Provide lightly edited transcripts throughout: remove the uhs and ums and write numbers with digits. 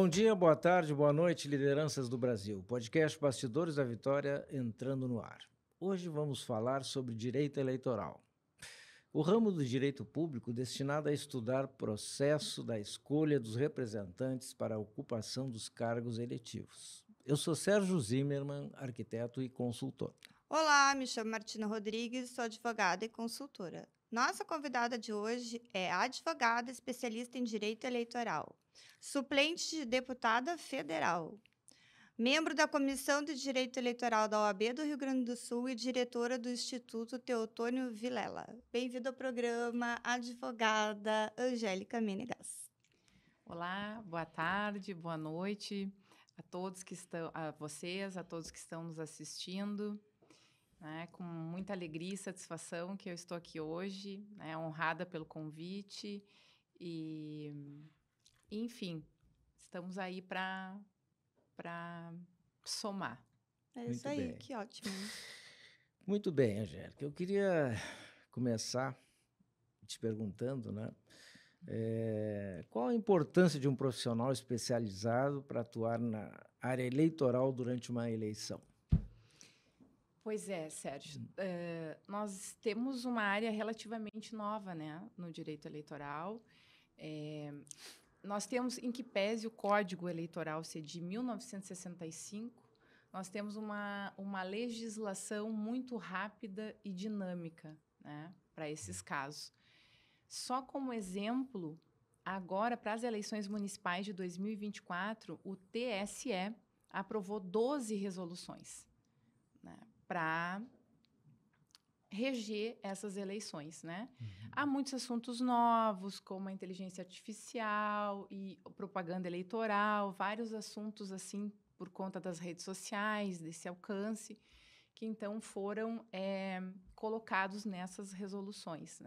dia, boa tarde, boa noite, lideranças do Brasil. Podcast Bastidores da Vitória entrando no ar. Hoje vamos falar sobre direito eleitoral. O ramo do direito público destinado a estudar o processo da escolha dos representantes para a ocupação dos cargos eletivos. Eu sou Sérgio Zimmermann, arquiteto e consultor. Olá, me chamo Martina Rodrigues, sou advogada e consultora. Nossa convidada de hoje é advogada especialista em direito eleitoral, suplente de deputada federal, membro da Comissão de Direito Eleitoral da OAB do Rio Grande do Sul e diretora do Instituto Teotônio Vilela. Bem-vinda ao programa, advogada Angélica Menegas. Olá, boa tarde, boa noite a todos que estão, a vocês, a todos que estão nos assistindo. Com muita alegria e satisfação que eu estou aqui hoje, honrada pelo convite e, enfim, estamos aí para somar. É Muito isso aí, bem. que ótimo. Muito bem, Angélica. Eu queria começar te perguntando, qual a importância de um profissional especializado para atuar na área eleitoral durante uma eleição? Pois é, Sérgio. Nós temos uma área relativamente nova, no direito eleitoral. Nós temos, em que pese o Código Eleitoral ser de 1965, nós temos uma legislação muito rápida e dinâmica, para esses casos. Só como exemplo, agora, para as eleições municipais de 2024, o TSE aprovou 12 resoluções, para reger essas eleições, Há muitos assuntos novos, como a inteligência artificial e propaganda eleitoral, vários assuntos, assim, por conta das redes sociais, desse alcance, que, então, foram colocados nessas resoluções,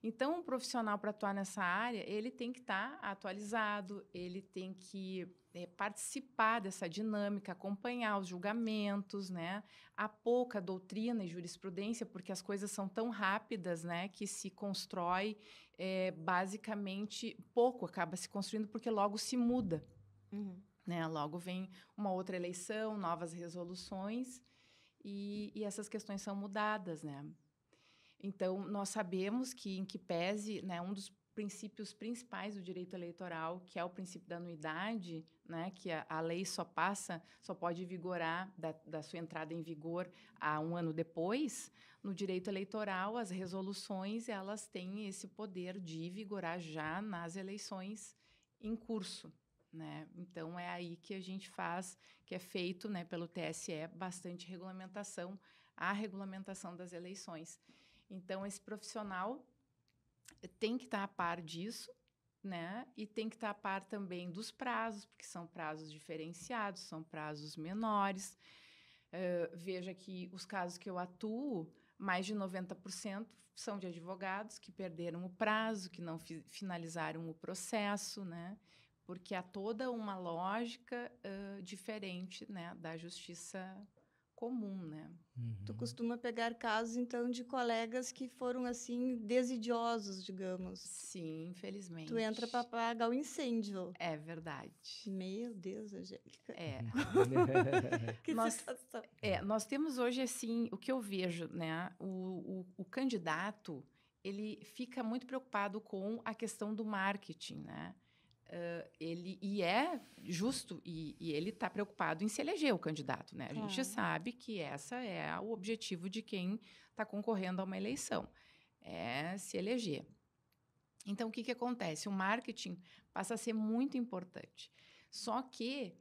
Então, um profissional para atuar nessa área, ele tem que estar atualizado, ele tem que participar dessa dinâmica, acompanhar os julgamentos, Há pouca doutrina e jurisprudência, porque as coisas são tão rápidas, que se constrói basicamente pouco, acaba se construindo porque logo se muda. Uhum. Logo vem uma outra eleição, novas resoluções, e essas questões são mudadas, Então, nós sabemos que, em que pese, um dos princípios principais do direito eleitoral, que é o princípio da anuidade, que a lei só pode vigorar da sua entrada em vigor a um ano depois, no direito eleitoral, as resoluções, elas têm esse poder de vigorar já nas eleições em curso, Então, é aí que a gente faz, que é feito, pelo TSE, bastante regulamentação, a regulamentação das eleições. Então, esse profissional tem que estar a par disso, E tem que estar a par também dos prazos, porque são prazos diferenciados, são prazos menores. Veja que os casos que eu atuo, mais de 90% são de advogados que perderam o prazo, que não finalizaram o processo, Porque há toda uma lógica diferente, da justiça comum, Tu costuma pegar casos, então, de colegas que foram, assim, desidiosos, digamos. Sim, infelizmente. Tu entra para apagar o incêndio. É verdade. Meu Deus, Angélica. Que situação. Nós temos hoje, assim, o que eu vejo, o candidato, ele fica muito preocupado com a questão do marketing, e é justo, e ele está preocupado em se eleger o candidato, A gente sabe que esse é o objetivo de quem está concorrendo a uma eleição, é se eleger. Então, o que acontece? O marketing passa a ser muito importante. Só que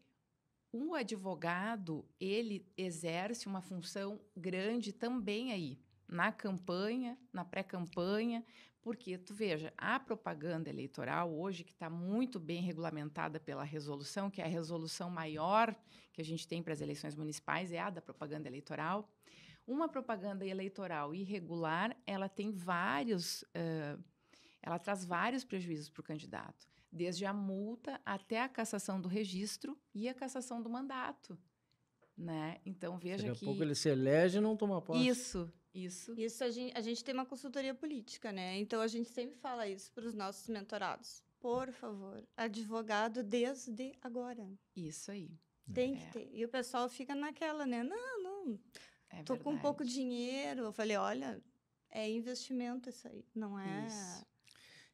o advogado, ele exerce uma função grande também aí, na campanha, na pré-campanha, porque, tu veja, a propaganda eleitoral hoje, que está muito bem regulamentada pela resolução, que é a resolução maior que a gente tem para as eleições municipais, é a da propaganda eleitoral. Uma propaganda eleitoral irregular, ela tem ela traz vários prejuízos para o candidato, desde a multa até a cassação do registro e a cassação do mandato, Então, veja Daqui que... a pouco ele se elege e não toma posse. Isso. Isso a gente tem uma consultoria política, Então, a gente sempre fala isso para os nossos mentorados. por favor, advogado desde agora. Isso aí. Tem que ter. E o pessoal fica naquela, né? Não, É tô com pouco verdade. dinheiro. Eu falei, olha, é investimento isso aí, não é... Isso.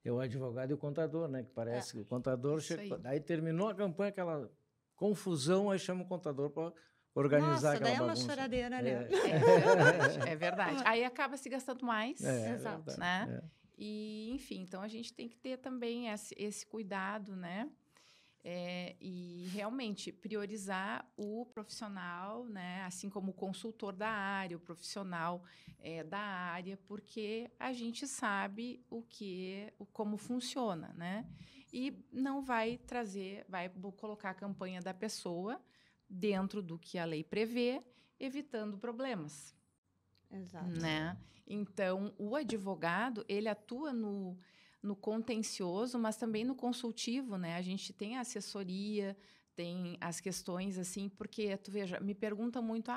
É o advogado e o contador, né? Que parece que o contador Isso chega. aí. Aí terminou a campanha, aquela confusão, aí chama o contador para organizar Nossa, aquela daí é uma bagunça. choradeira, né? É verdade, é verdade. Aí acaba se gastando mais, É Exato. verdade. né? E, enfim, então a gente tem que ter também esse cuidado, né? E realmente priorizar o profissional, né? Assim como o consultor da área, o profissional da área, porque a gente sabe como funciona, né? E não vai colocar a campanha da pessoa dentro do que a lei prevê, evitando problemas, Exato. né? Então, o advogado, ele atua no contencioso, mas também no consultivo, né? A gente tem a assessoria, tem as questões, assim, porque, tu veja, me pergunta muito,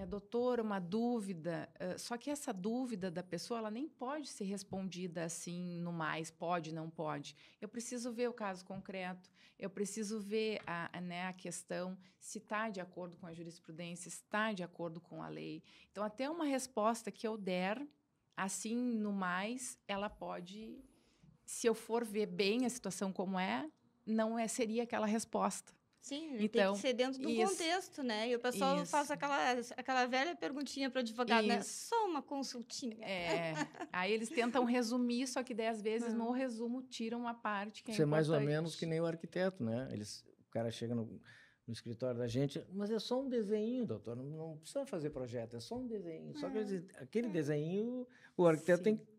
doutora, uma dúvida, só que essa dúvida da pessoa, ela nem pode ser respondida assim, no mais, pode, não pode. Eu preciso ver o caso concreto, eu preciso ver a questão, se está de acordo com a jurisprudência, se está de acordo com a lei. Então, até uma resposta que eu der, assim, no mais, ela pode, se eu for ver bem a situação como seria aquela resposta. Sim, tem Então, que ser dentro do isso, contexto, né? E o pessoal faz isso. aquela velha perguntinha para o advogado, né? Isso. Só uma consultinha. Aí eles tentam resumir, só que 10 vezes no Não. resumo tiram uma parte que é Isso é mais ou importante. menos que nem o arquiteto, né? O cara chega no escritório da gente, mas é só um desenho, doutor, não precisa fazer projeto, é só um desenho. Só que aquele desenho, o arquiteto tem que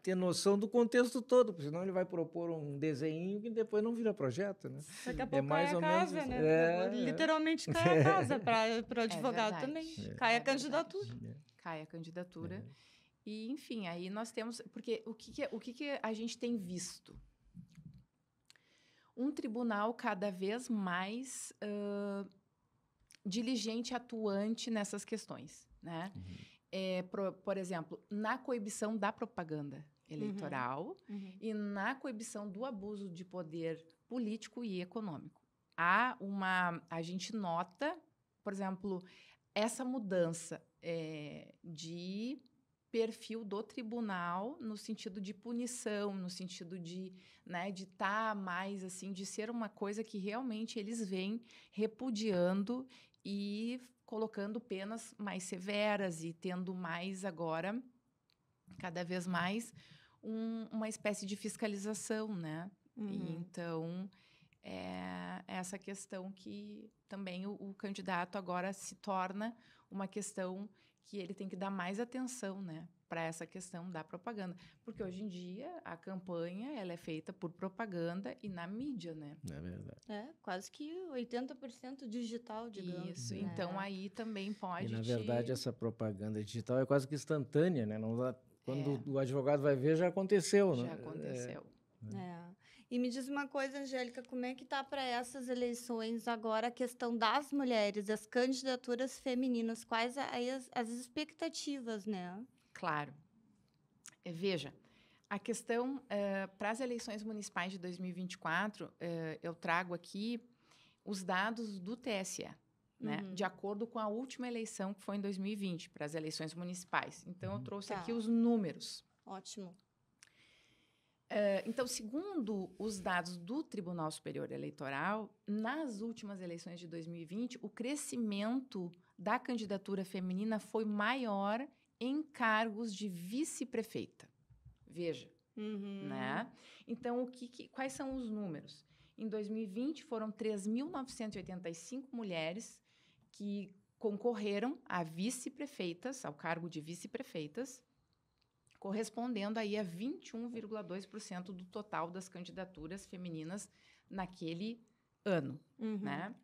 ter noção do contexto todo, porque senão ele vai propor um desenho que depois não vira projeto, né? Daqui a pouco cai mais a ou menos casa, isso. né? Literalmente cai a casa para o advogado verdade. também. Cai a candidatura. Cai a candidatura. E, enfim, aí nós temos... Porque o que a gente tem visto? Um tribunal cada vez mais diligente, atuante nessas questões, né? Por exemplo, na coibição da propaganda eleitoral e na coibição do abuso de poder político e econômico. A gente nota, por exemplo, essa mudança de perfil do tribunal no sentido de punição, no sentido de estar mais assim, de ser uma coisa que realmente eles vêm repudiando e colocando penas mais severas e tendo mais agora, cada vez mais, uma espécie de fiscalização, né? E, então, essa questão que também o candidato agora se torna uma questão que ele tem que dar mais atenção, né, para essa questão da propaganda. Porque hoje em dia a campanha ela é feita por propaganda e na mídia, né? É verdade. Quase que 80% digital, digamos. Isso, então aí também pode... E, na verdade, essa propaganda digital é quase que instantânea, né? Não dá, quando o advogado vai ver, já aconteceu, né? Já aconteceu. E me diz uma coisa, Angélica, como é que está para essas eleições agora a questão das mulheres, das candidaturas femininas? Quais as expectativas, né? Claro. Veja, a questão para as eleições municipais de 2024, eu trago aqui os dados do TSE, né? De acordo com a última eleição, que foi em 2020, para as eleições municipais. Então, eu trouxe aqui os números. Ótimo. Então, segundo os dados do Tribunal Superior Eleitoral, nas últimas eleições de 2020, o crescimento da candidatura feminina foi maior em cargos de vice-prefeita. Veja, né? Então, quais são os números? Em 2020, foram 3.985 mulheres que concorreram a vice-prefeitas, ao cargo de vice-prefeitas, correspondendo aí a 21,2% do total das candidaturas femininas naquele ano, né?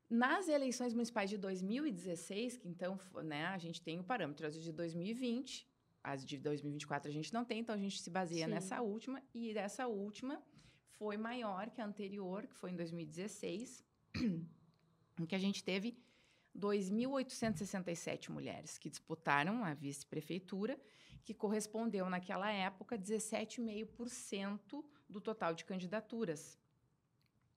Nas eleições municipais de 2016, que então, né, a gente tem o parâmetro, as de 2020, as de 2024 a gente não tem, então a gente se baseia nessa última, e essa última foi maior que a anterior, que foi em 2016, em que a gente teve 2.867 mulheres que disputaram a vice-prefeitura, que correspondeu, naquela época, 17,5% do total de candidaturas.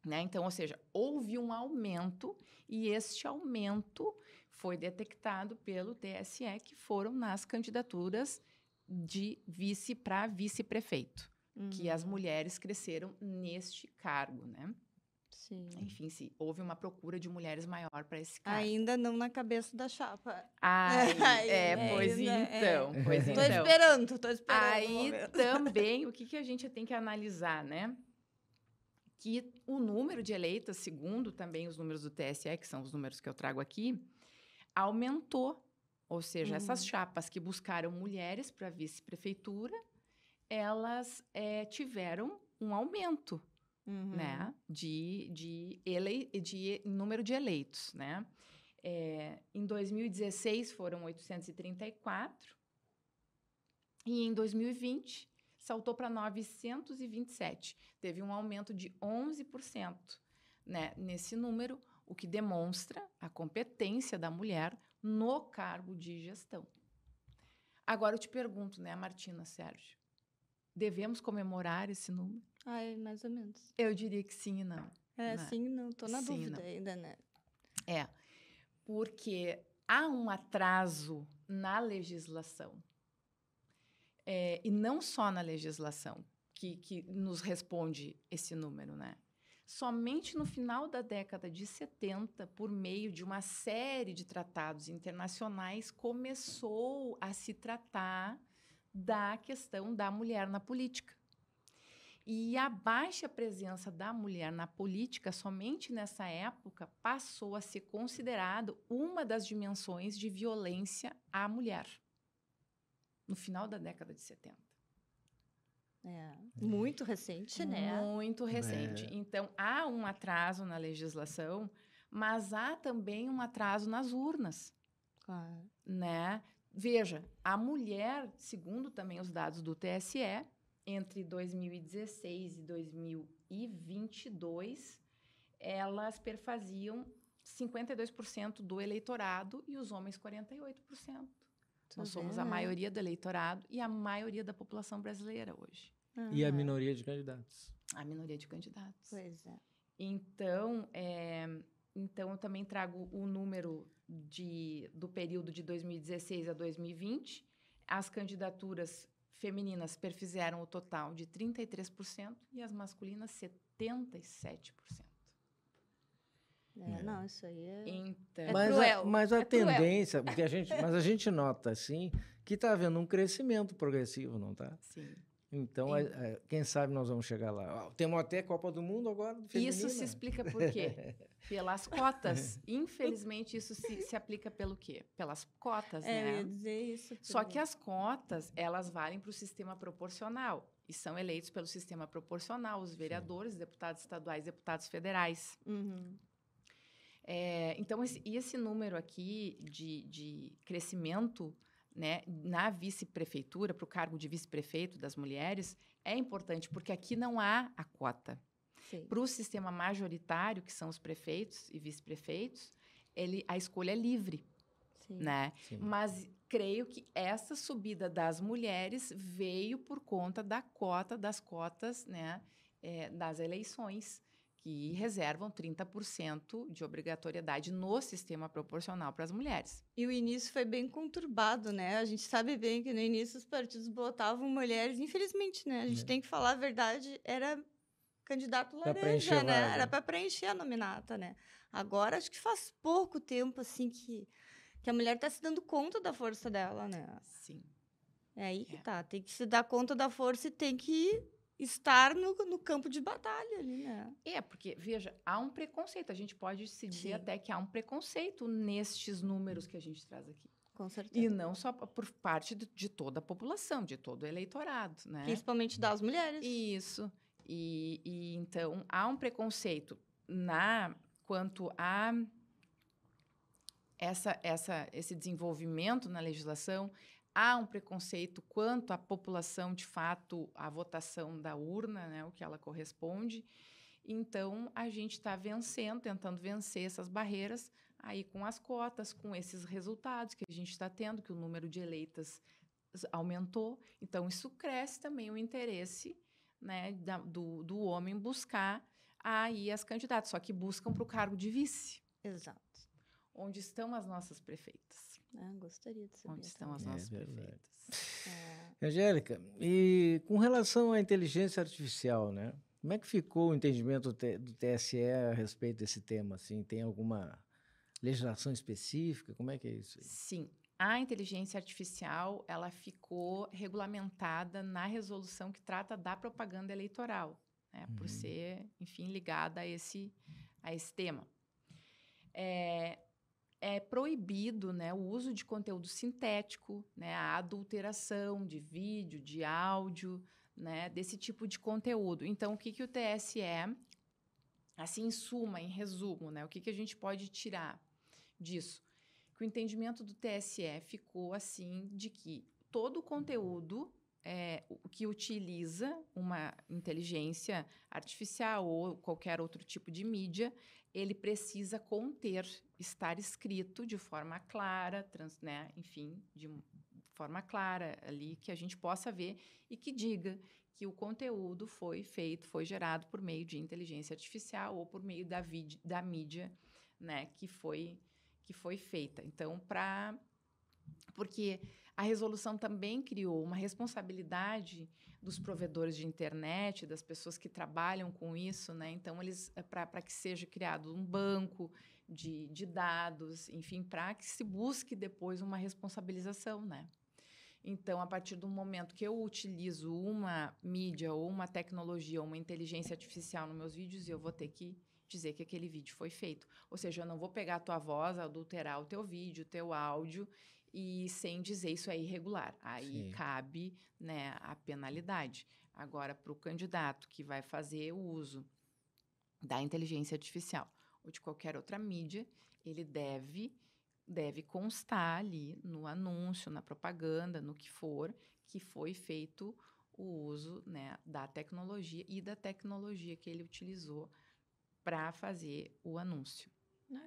Né? Então, ou seja, houve um aumento e este aumento foi detectado pelo TSE, que foram nas candidaturas de vice para vice-prefeito, que as mulheres cresceram neste cargo, né? Sim. Enfim, houve uma procura de mulheres maior para esse cargo. Ainda não na cabeça da chapa. Pois então. Tô esperando. Aí também, o que a gente tem que analisar, né? Que o número de eleitas, segundo também os números do TSE, que são os números que eu trago aqui, aumentou. Ou seja, essas chapas que buscaram mulheres para vice-prefeitura, elas tiveram um aumento, né, de número de eleitos, né? Em 2016 foram 834 e em 2020 saltou para 927. Teve um aumento de 11%, né, nesse número, o que demonstra a competência da mulher no cargo de gestão. Agora eu te pergunto, né, Martina, Sérgio, devemos comemorar esse número? Mais ou menos. Eu diria que sim e não. Né? Sim e não. Tô na sim, dúvida não. ainda, né? Porque há um atraso na legislação. E não só na legislação que nos responde esse número, né? Somente no final da década de 70, por meio de uma série de tratados internacionais, começou a se tratar da questão da mulher na política. E a baixa presença da mulher na política, somente nessa época, passou a ser considerado uma das dimensões de violência à mulher, no final da década de 70. Muito recente, né? Muito recente. Então, há um atraso na legislação, mas há também um atraso nas urnas. Claro. Né? Veja, a mulher, segundo também os dados do TSE, entre 2016 e 2022, elas perfaziam 52% do eleitorado e os homens 48%. Nós somos a maioria do eleitorado e a maioria da população brasileira hoje. E a minoria de candidatos. A minoria de candidatos. Pois é. Então, eu também trago o número do período de 2016 a 2020. As candidaturas femininas perfizeram o total de 33% e as masculinas 77%. Não, isso aí então, cruel. Mas a tendência, porque a gente nota assim que está havendo um crescimento progressivo, não está? Sim. Então, quem sabe nós vamos chegar lá. Temos até Copa do Mundo agora, feminina. Isso se explica por quê? Pelas cotas. Infelizmente, isso se aplica pelo quê? Pelas cotas, né? Eu ia dizer isso. Só que as cotas, elas valem para o sistema proporcional. E são eleitos pelo sistema proporcional, os vereadores, deputados estaduais, deputados federais. Então, esse número aqui de crescimento, né, na vice-prefeitura, para o cargo de vice-prefeito das mulheres, é importante, porque aqui não há a cota. Para o sistema majoritário, que são os prefeitos e vice-prefeitos, a escolha é livre. Né? Mas creio que essa subida das mulheres veio por conta das cotas, né, das eleições, que reservam 30% de obrigatoriedade no sistema proporcional para as mulheres. E o início foi bem conturbado, né? A gente sabe bem que no início os partidos botavam mulheres, infelizmente, né? A gente tem que falar a verdade, era candidato laranja, né? Era para preencher a nominata, né? Agora, acho que faz pouco tempo, assim, que a mulher está se dando conta da força dela, né? Sim. É aí que tá. Tem que se dar conta da força e tem que estar no campo de batalha ali, né? Porque, veja, há um preconceito. A gente pode se dizer até que há um preconceito nestes números que a gente traz aqui. Com certeza. E não só por parte de toda a população, de todo o eleitorado, né? Principalmente das mulheres. Isso. E então, há um preconceito quanto a esse desenvolvimento na legislação. Há um preconceito quanto à população, de fato, à votação da urna, né, o que ela corresponde. Então, a gente está tentando vencer essas barreiras aí com as cotas, com esses resultados que a gente está tendo, que o número de eleitas aumentou. Então, isso cresce também o interesse né, do homem buscar aí as candidatas, só que buscam para o cargo de vice. Exato. Onde estão as nossas prefeitas? Gostaria de saber. Onde estão as também. nossas verdade. prefeitas? Angélica, e com relação à inteligência artificial, né? Como é que ficou o entendimento do TSE a respeito desse tema? Assim, tem alguma legislação específica? Como é que é isso aí? Sim. A inteligência artificial, ela ficou regulamentada na resolução que trata da propaganda eleitoral, né? Por ser, enfim, ligada a esse tema. É proibido, né, o uso de conteúdo sintético, né, a adulteração de vídeo, de áudio, né, desse tipo de conteúdo. Então, o que o TSE, assim, em suma, em resumo, né, o que a gente pode tirar disso? Que o entendimento do TSE ficou assim de que todo o conteúdo que utiliza uma inteligência artificial ou qualquer outro tipo de mídia, ele precisa conter, estar escrito de forma clara, né? Enfim, de forma clara ali, que a gente possa ver e que diga que o conteúdo foi gerado por meio de inteligência artificial ou por meio da mídia, né, que foi feita. Então, porque a resolução também criou uma responsabilidade dos provedores de internet, das pessoas que trabalham com isso, né? Então, para que seja criado um banco de dados, enfim, para que se busque depois uma responsabilização, né? Então, a partir do momento que eu utilizo uma mídia ou uma tecnologia ou uma inteligência artificial nos meus vídeos, eu vou ter que dizer que aquele vídeo foi feito. Ou seja, eu não vou pegar a tua voz, adulterar o teu vídeo, o teu áudio, e sem dizer isso é irregular. Aí cabe, né, a penalidade. Agora, para o candidato que vai fazer o uso da inteligência artificial ou de qualquer outra mídia, ele deve constar ali no anúncio, na propaganda, no que for, que foi feito o uso, né, da tecnologia e da tecnologia que ele utilizou para fazer o anúncio.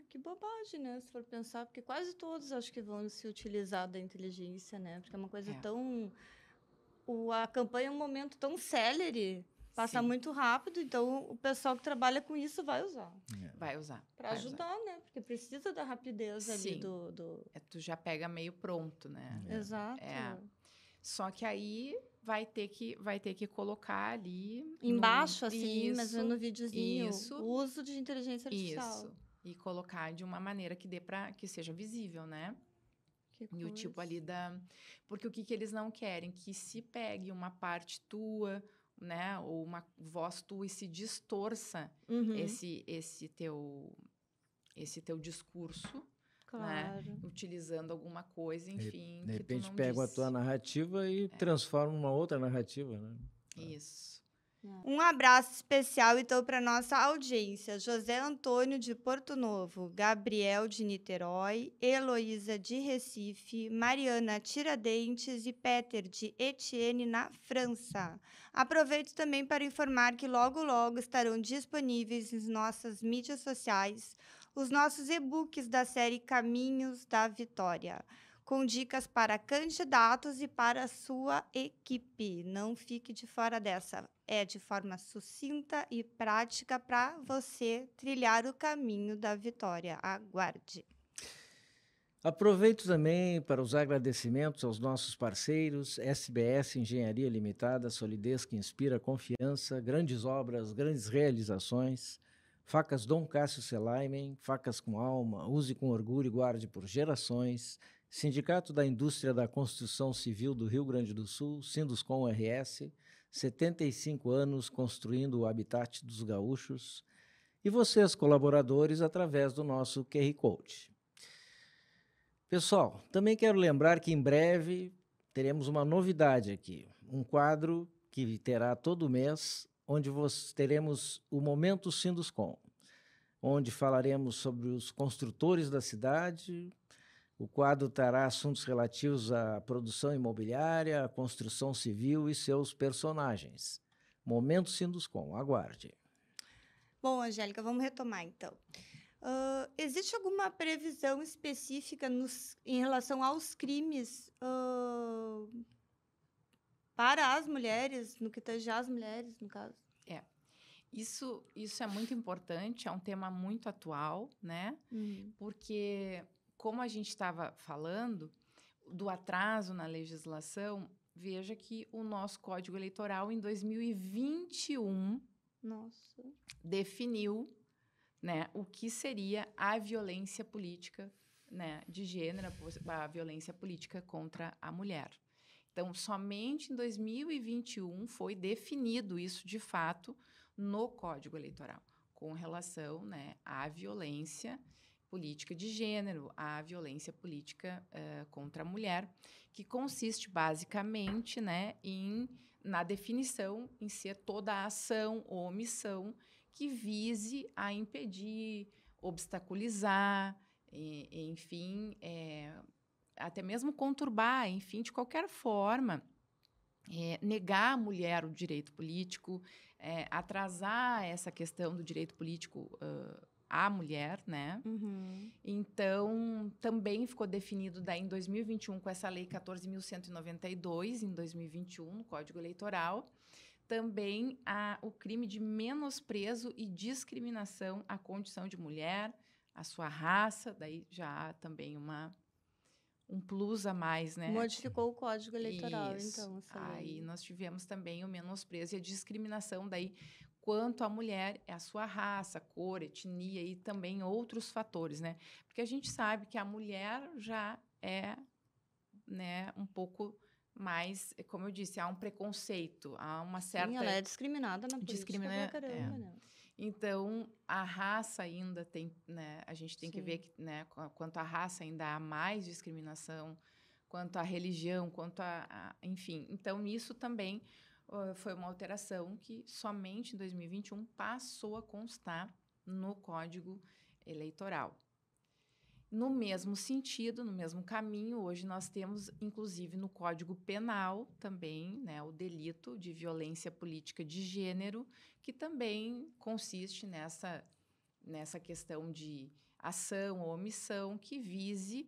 Que bobagem, né? Se for pensar, porque quase todos acho que vão se utilizar da inteligência, né? Porque é uma coisa tão... a campanha é um momento tão célere, passa muito rápido, então o pessoal que trabalha com isso vai usar. Vai usar. Para ajudar, né? Porque precisa da rapidez ali do... Tu já pega meio pronto, né? Exato. Só que aí vai ter que colocar ali... Embaixo, assim, mas no videozinho, o uso de inteligência artificial. Isso. E colocar de uma maneira que dê para que seja visível, né? E o tipo ali porque o que eles não querem? Que se pegue uma parte tua, né? Ou uma voz tua e se distorça esse teu discurso, né? Utilizando alguma coisa, enfim. De repente pegam a tua narrativa e transformam numa outra narrativa, né? Isso. Um abraço especial, então, para nossa audiência. José Antônio, de Porto Novo, Gabriel, de Niterói, Heloísa, de Recife, Mariana, Tiradentes e Peter, de Etienne, na França. Aproveito também para informar que logo, logo estarão disponíveis em nossas mídias sociais os nossos e-books da série Caminhos da Vitória, com dicas para candidatos e para a sua equipe. Não fique de fora dessa. É de forma sucinta e prática para você trilhar o caminho da vitória. Aguarde. Aproveito também para os agradecimentos aos nossos parceiros, SBS Engenharia Limitada, solidez que inspira confiança, grandes obras, grandes realizações, Facas Dom Cássio Selaimen, facas com alma, use com orgulho e guarde por gerações, Sindicato da Indústria da Construção Civil do Rio Grande do Sul, Sinduscom RS, 75 anos construindo o habitat dos gaúchos, e vocês, colaboradores, através do nosso QR Code. Pessoal, também quero lembrar que em breve teremos uma novidade aqui, um quadro que terá todo mês, onde teremos o Momento Sinduscom, onde falaremos sobre os construtores da cidade. O quadro trará assuntos relativos à produção imobiliária, à construção civil e seus personagens. Momento Sinduscom, aguarde. Bom, Angélica, vamos retomar então. Existe alguma previsão específica em relação aos crimes para as mulheres, no que tange às mulheres, no caso. Isso é muito importante, é um tema muito atual, né? Porque, como a gente estava falando, do atraso na legislação, veja que o nosso Código Eleitoral, em 2021, Nossa. definiu, né, o que seria a violência política, né, de gênero, a violência política contra a mulher. Então, somente em 2021 foi definido isso de fato no Código Eleitoral, com relação, né, à violência política de gênero, à violência política contra a mulher, que consiste basicamente, né, na definição em ser toda a ação ou omissão que vise a impedir, obstaculizar, enfim, até mesmo conturbar, enfim, de qualquer forma, negar à mulher o direito político, atrasar essa questão do direito político à mulher, né? Então, também ficou definido daí em 2021 com essa lei 14.192, em 2021, no Código Eleitoral, também o crime de menosprezo e discriminação à condição de mulher, à sua raça, daí já há também um plus a mais, né? Modificou o Código Eleitoral, Isso. então, essa lei. Aí nós tivemos também o menosprezo e a discriminação daí quanto à mulher, a sua raça, cor, etnia e também outros fatores, né? Porque a gente sabe que a mulher já é, né, um pouco mais, como eu disse, há um preconceito, há uma certa... Sim, ela é discriminada na política pra caramba, né? Então, a raça ainda tem, né, a gente tem que ver que, né, quanto à raça ainda há mais discriminação, quanto à religião, quanto enfim. Então, isso também foi uma alteração que somente em 2021 passou a constar no Código Eleitoral. No mesmo sentido, no mesmo caminho, hoje nós temos, inclusive, no Código Penal também, né, o delito de violência política de gênero, que também consiste nessa questão de ação ou omissão que vise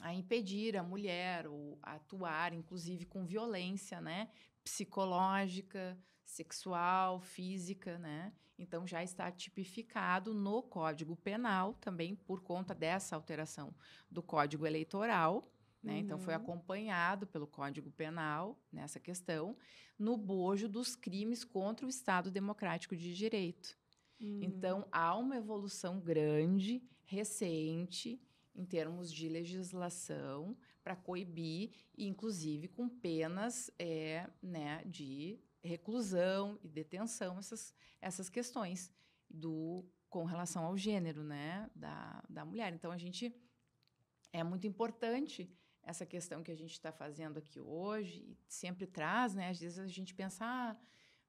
a impedir a mulher ou a atuar, inclusive, com violência, né, psicológica, sexual, física, né? Então, já está tipificado no Código Penal, também por conta dessa alteração do Código Eleitoral, né? Então, foi acompanhado pelo Código Penal nessa questão, no bojo dos crimes contra o Estado Democrático de Direito. Então, há uma evolução grande, recente, em termos de legislação, para coibir, inclusive com penas né, de reclusão e detenção, essas questões com relação ao gênero, né, da mulher. Então, é muito importante essa questão que a gente está fazendo aqui hoje, e sempre traz, né, às vezes a gente pensa,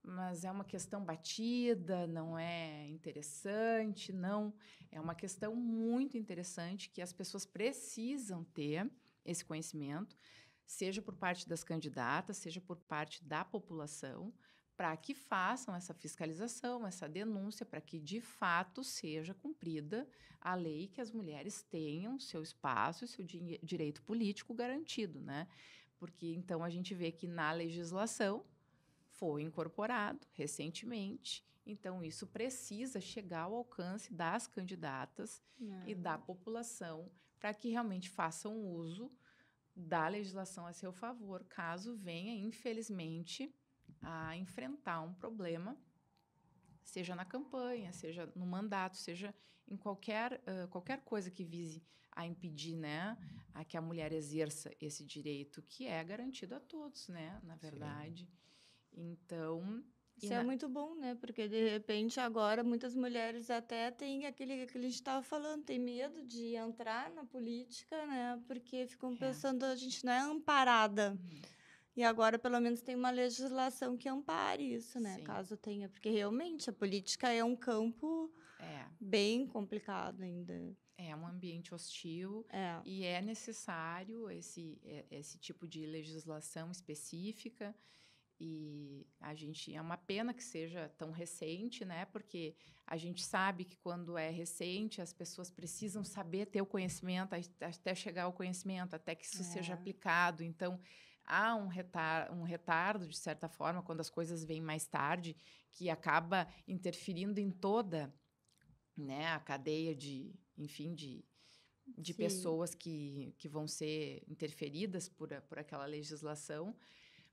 mas é uma questão batida, não é interessante, não. É uma questão muito interessante que as pessoas precisam ter esse conhecimento, seja por parte das candidatas, seja por parte da população, para que façam essa fiscalização, essa denúncia, para que, de fato, seja cumprida a lei, que as mulheres tenham seu espaço e seu direito político garantido, né? Porque, então, a gente vê que na legislação foi incorporado recentemente, então isso precisa chegar ao alcance das candidatas e da população para que realmente façam uso da legislação a seu favor, caso venha, infelizmente, a enfrentar um problema, seja na campanha, seja no mandato, seja em qualquer coisa que vise a impedir, né, a que a mulher exerça esse direito que é garantido a todos, né, na verdade. Sim. Então... Isso é muito bom, né? Porque, de repente, agora, muitas mulheres até têm aquele que a gente estava falando, tem medo de entrar na política, né? Porque ficam pensando, a gente não é amparada. E agora, pelo menos, tem uma legislação que ampare isso, né? Sim. Caso tenha. Porque, realmente, a política é um campo bem complicado ainda. É um ambiente hostil e é necessário esse tipo de legislação específica. E é uma pena que seja tão recente, né? Porque a gente sabe que quando é recente, as pessoas precisam saber ter o conhecimento, até chegar ao conhecimento, até que isso seja aplicado. Então, há um retardo, de certa forma, quando as coisas vêm mais tarde, que acaba interferindo em toda, né, a cadeia de, enfim, de Sim. pessoas que vão ser interferidas por aquela legislação,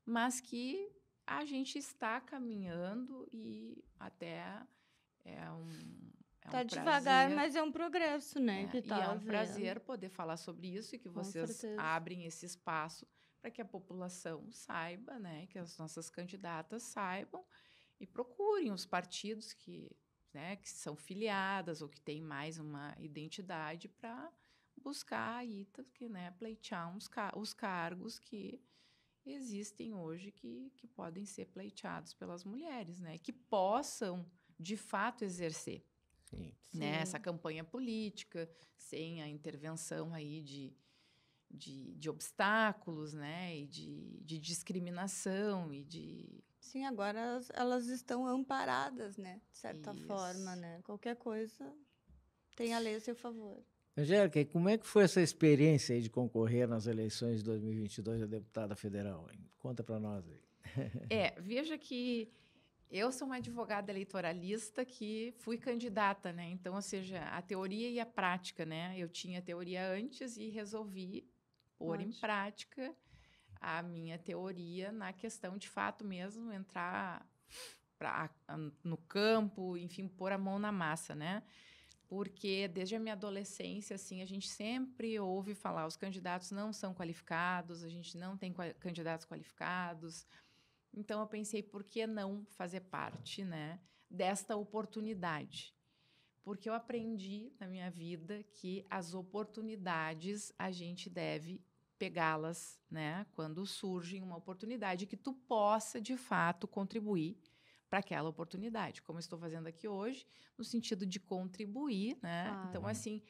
mas que a gente está caminhando e até é um, Tá um devagar, prazer. mas é um progresso, né, que E é tá um havendo. prazer poder falar sobre isso e que Com vocês certeza. abrem esse espaço para que a população saiba, né, que as nossas candidatas saibam e procurem os partidos que, né, que são filiadas ou que têm mais uma identidade para buscar aí, né, pleitear os cargos que existem hoje que podem ser pleiteados pelas mulheres, né, que possam, de fato, exercer, Sim. né, essa Sim. campanha política, sem a intervenção aí de obstáculos, né, e de discriminação e de... Sim, agora elas estão amparadas, né, de certa forma, Isso. né? Qualquer coisa tem a lei a seu favor. Angélica, e como é que foi essa experiência aí de concorrer nas eleições de 2022 a deputada federal, hein? Conta para nós aí. Veja que eu sou uma advogada eleitoralista que fui candidata, né? Então, ou seja, a teoria e a prática, né? Eu tinha teoria antes e resolvi pôr em Ótimo. prática a minha teoria na questão de fato mesmo, entrar no campo, enfim, pôr a mão na massa, né? Porque desde a minha adolescência, assim, a gente sempre ouve falar, os candidatos não são qualificados, a gente não tem candidatos qualificados. Então, eu pensei, por que não fazer parte, né, desta oportunidade? Porque eu aprendi na minha vida que as oportunidades a gente deve pegá-las, né, quando surge uma oportunidade que tu possa, de fato, contribuir para aquela oportunidade, como eu estou fazendo aqui hoje, no sentido de contribuir, né? Claro. Então, assim,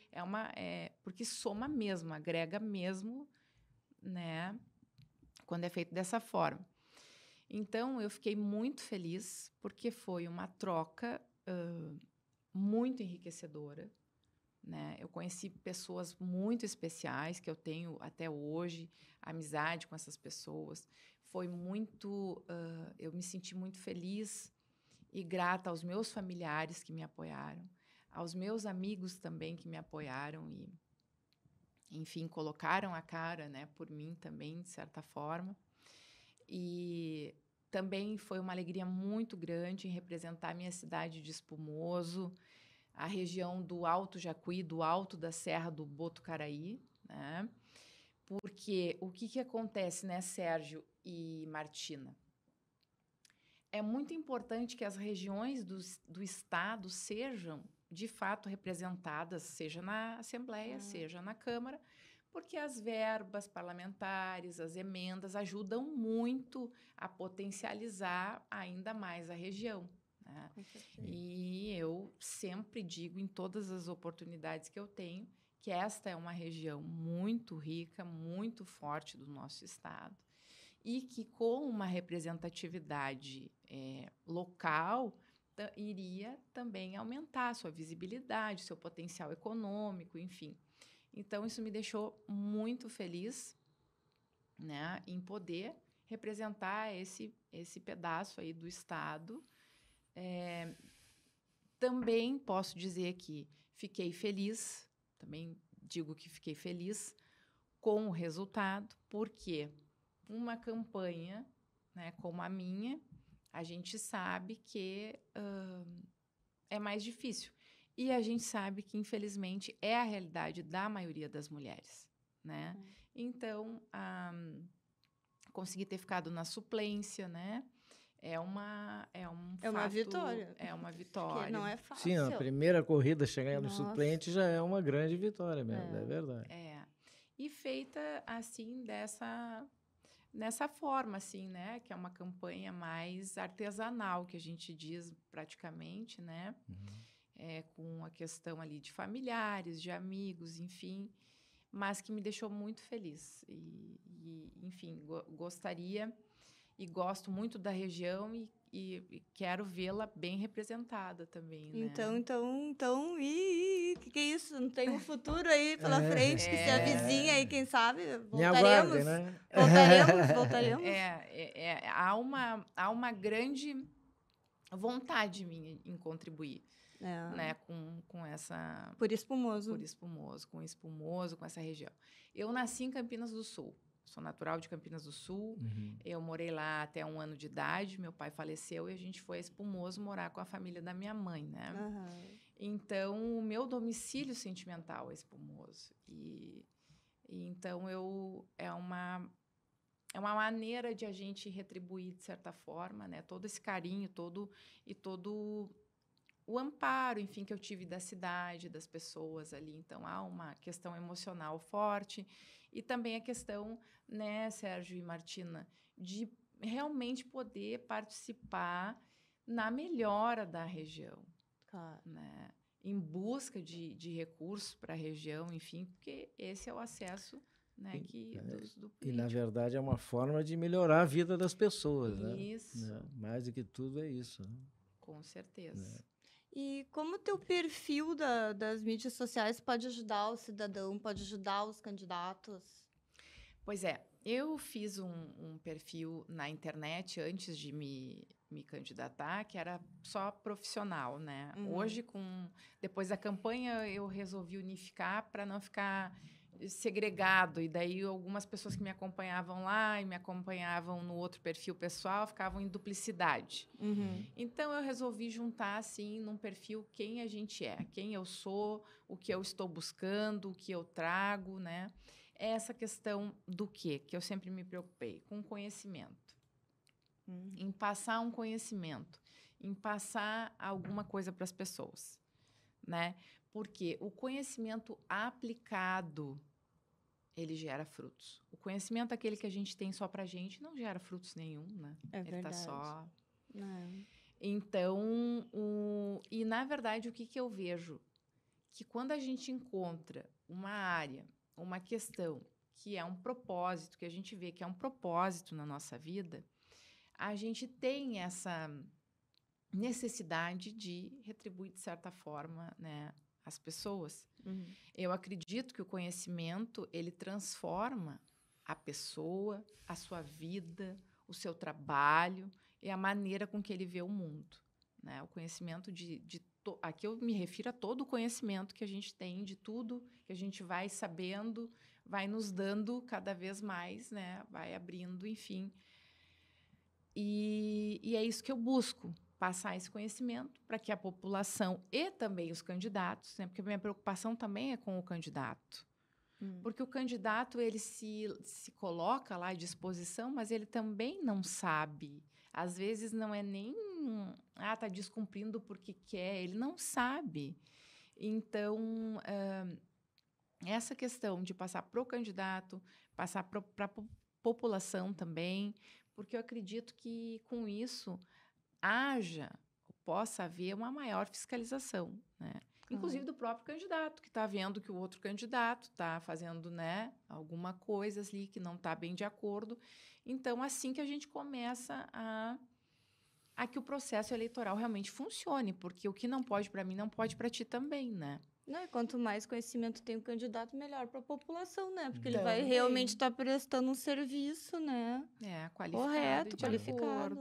porque soma mesmo, agrega mesmo, né, quando é feito dessa forma. Então, eu fiquei muito feliz, porque foi uma troca muito enriquecedora, né? Eu conheci pessoas muito especiais, que eu tenho até hoje amizade com essas pessoas. Foi muito... eu me senti muito feliz e grata aos meus familiares que me apoiaram, aos meus amigos também que me apoiaram e, enfim, colocaram a cara, né, por mim também, de certa forma. E também foi uma alegria muito grande em representar a minha cidade de Espumoso, a região do Alto Jacuí, do alto da Serra do Botucaraí, né? Porque o que acontece, né, Sérgio e Martina? É muito importante que as regiões do Estado sejam, de fato, representadas, seja na Assembleia, seja na Câmara, porque as verbas parlamentares, as emendas ajudam muito a potencializar ainda mais a região, né? Com certeza. E eu sempre digo em todas as oportunidades que eu tenho que esta é uma região muito rica, muito forte do nosso estado e que com uma representatividade local iria também aumentar a sua visibilidade, seu potencial econômico, enfim. Então, isso me deixou muito feliz, né, em poder representar esse pedaço aí do estado. Também posso dizer que fiquei feliz, também digo que fiquei feliz com o resultado, porque uma campanha, né, como a minha, a gente sabe que é mais difícil. E a gente sabe que, infelizmente, é a realidade da maioria das mulheres, né? Então, conseguir ter ficado na suplência, né? É um fato, vitória. é uma Porque vitória. não é fácil. Sim, a primeira corrida chegar no Nossa. suplente já é uma grande vitória mesmo, é verdade. E feita assim nessa forma, assim, né? Que é uma campanha mais artesanal, que a gente diz praticamente, né? Com a questão ali de familiares, de amigos, enfim, mas que me deixou muito feliz. Enfim, gostaria e gosto muito da região e quero vê-la bem representada também, né? Então, que é isso? Não tem um futuro aí pela frente que se avizinha aí, quem sabe? Me aguardem, Voltaremos. né? Voltaremos. Há uma grande vontade minha em contribuir, né, com essa... Por Espumoso. Com Espumoso, com essa região. Eu nasci em Campinas do Sul. Sou natural de Campinas do Sul. Eu morei lá até 1 ano de idade. Meu pai faleceu e a gente foi a Espumoso morar com a família da minha mãe, né? Então, o meu domicílio sentimental é Espumoso. E então, é uma maneira de a gente retribuir, de certa forma, né? Todo esse carinho, todo o amparo, enfim, que eu tive da cidade, das pessoas ali. Então, há uma questão emocional forte. E também a questão, né, Sérgio e Martina, de realmente poder participar na melhora da região. Claro. Né? Em busca de recursos para a região, enfim, porque esse é o acesso, né, do político. E, na verdade, é uma forma de melhorar a vida das pessoas, né? Isso. Mais do que tudo é isso. Né? Com certeza. E como o teu perfil das mídias sociais pode ajudar o cidadão, pode ajudar os candidatos? Pois é, eu fiz um perfil na internet antes de me candidatar, que era só profissional, né? Hoje, depois da campanha, eu resolvi unificar para não ficar segregado. E daí, algumas pessoas que me acompanhavam lá e me acompanhavam no outro perfil pessoal ficavam em duplicidade. Então, eu resolvi juntar, assim, num perfil quem a gente é, quem eu sou, o que eu estou buscando, o que eu trago, né? É essa questão do quê? Que eu sempre me preocupei, com conhecimento. Em passar um conhecimento, em passar alguma coisa para as pessoas, né? Porque o conhecimento aplicado, ele gera frutos. O conhecimento, aquele que a gente tem só para a gente, não gera frutos nenhum, né? É ele verdade. está só... Não. Então, e na verdade, o que eu vejo? Que quando a gente encontra uma área, uma questão, que é um propósito, que a gente vê que é um propósito na nossa vida, a gente tem essa necessidade de retribuir, de certa forma, né, as pessoas. Eu acredito que o conhecimento, ele transforma a pessoa, a sua vida, o seu trabalho e a maneira com que ele vê o mundo. Né? O conhecimento aqui eu me refiro a todo o conhecimento que a gente tem, de tudo que a gente vai sabendo, vai nos dando cada vez mais, né? Vai abrindo, enfim. E é isso que eu busco, passar esse conhecimento para que a população e também os candidatos, né? Porque a minha preocupação também é com o candidato. Porque o candidato, ele se coloca lá à disposição, mas ele também não sabe. Às vezes não é nem... está descumprindo porque quer. Ele não sabe. Então, essa questão de passar para o candidato, passar para a população também, porque eu acredito que, com isso, possa haver uma maior fiscalização, né? Inclusive do próprio candidato, que está vendo que o outro candidato está fazendo, né, alguma coisa ali que não está bem de acordo. Então, assim que a gente começa a que o processo eleitoral realmente funcione, porque o que não pode para mim não pode para ti também, né? Não, e quanto mais conhecimento tem o candidato, melhor para a população, né? Porque ele vai realmente estar prestando um serviço, né? Qualificado. Correto, qualificado.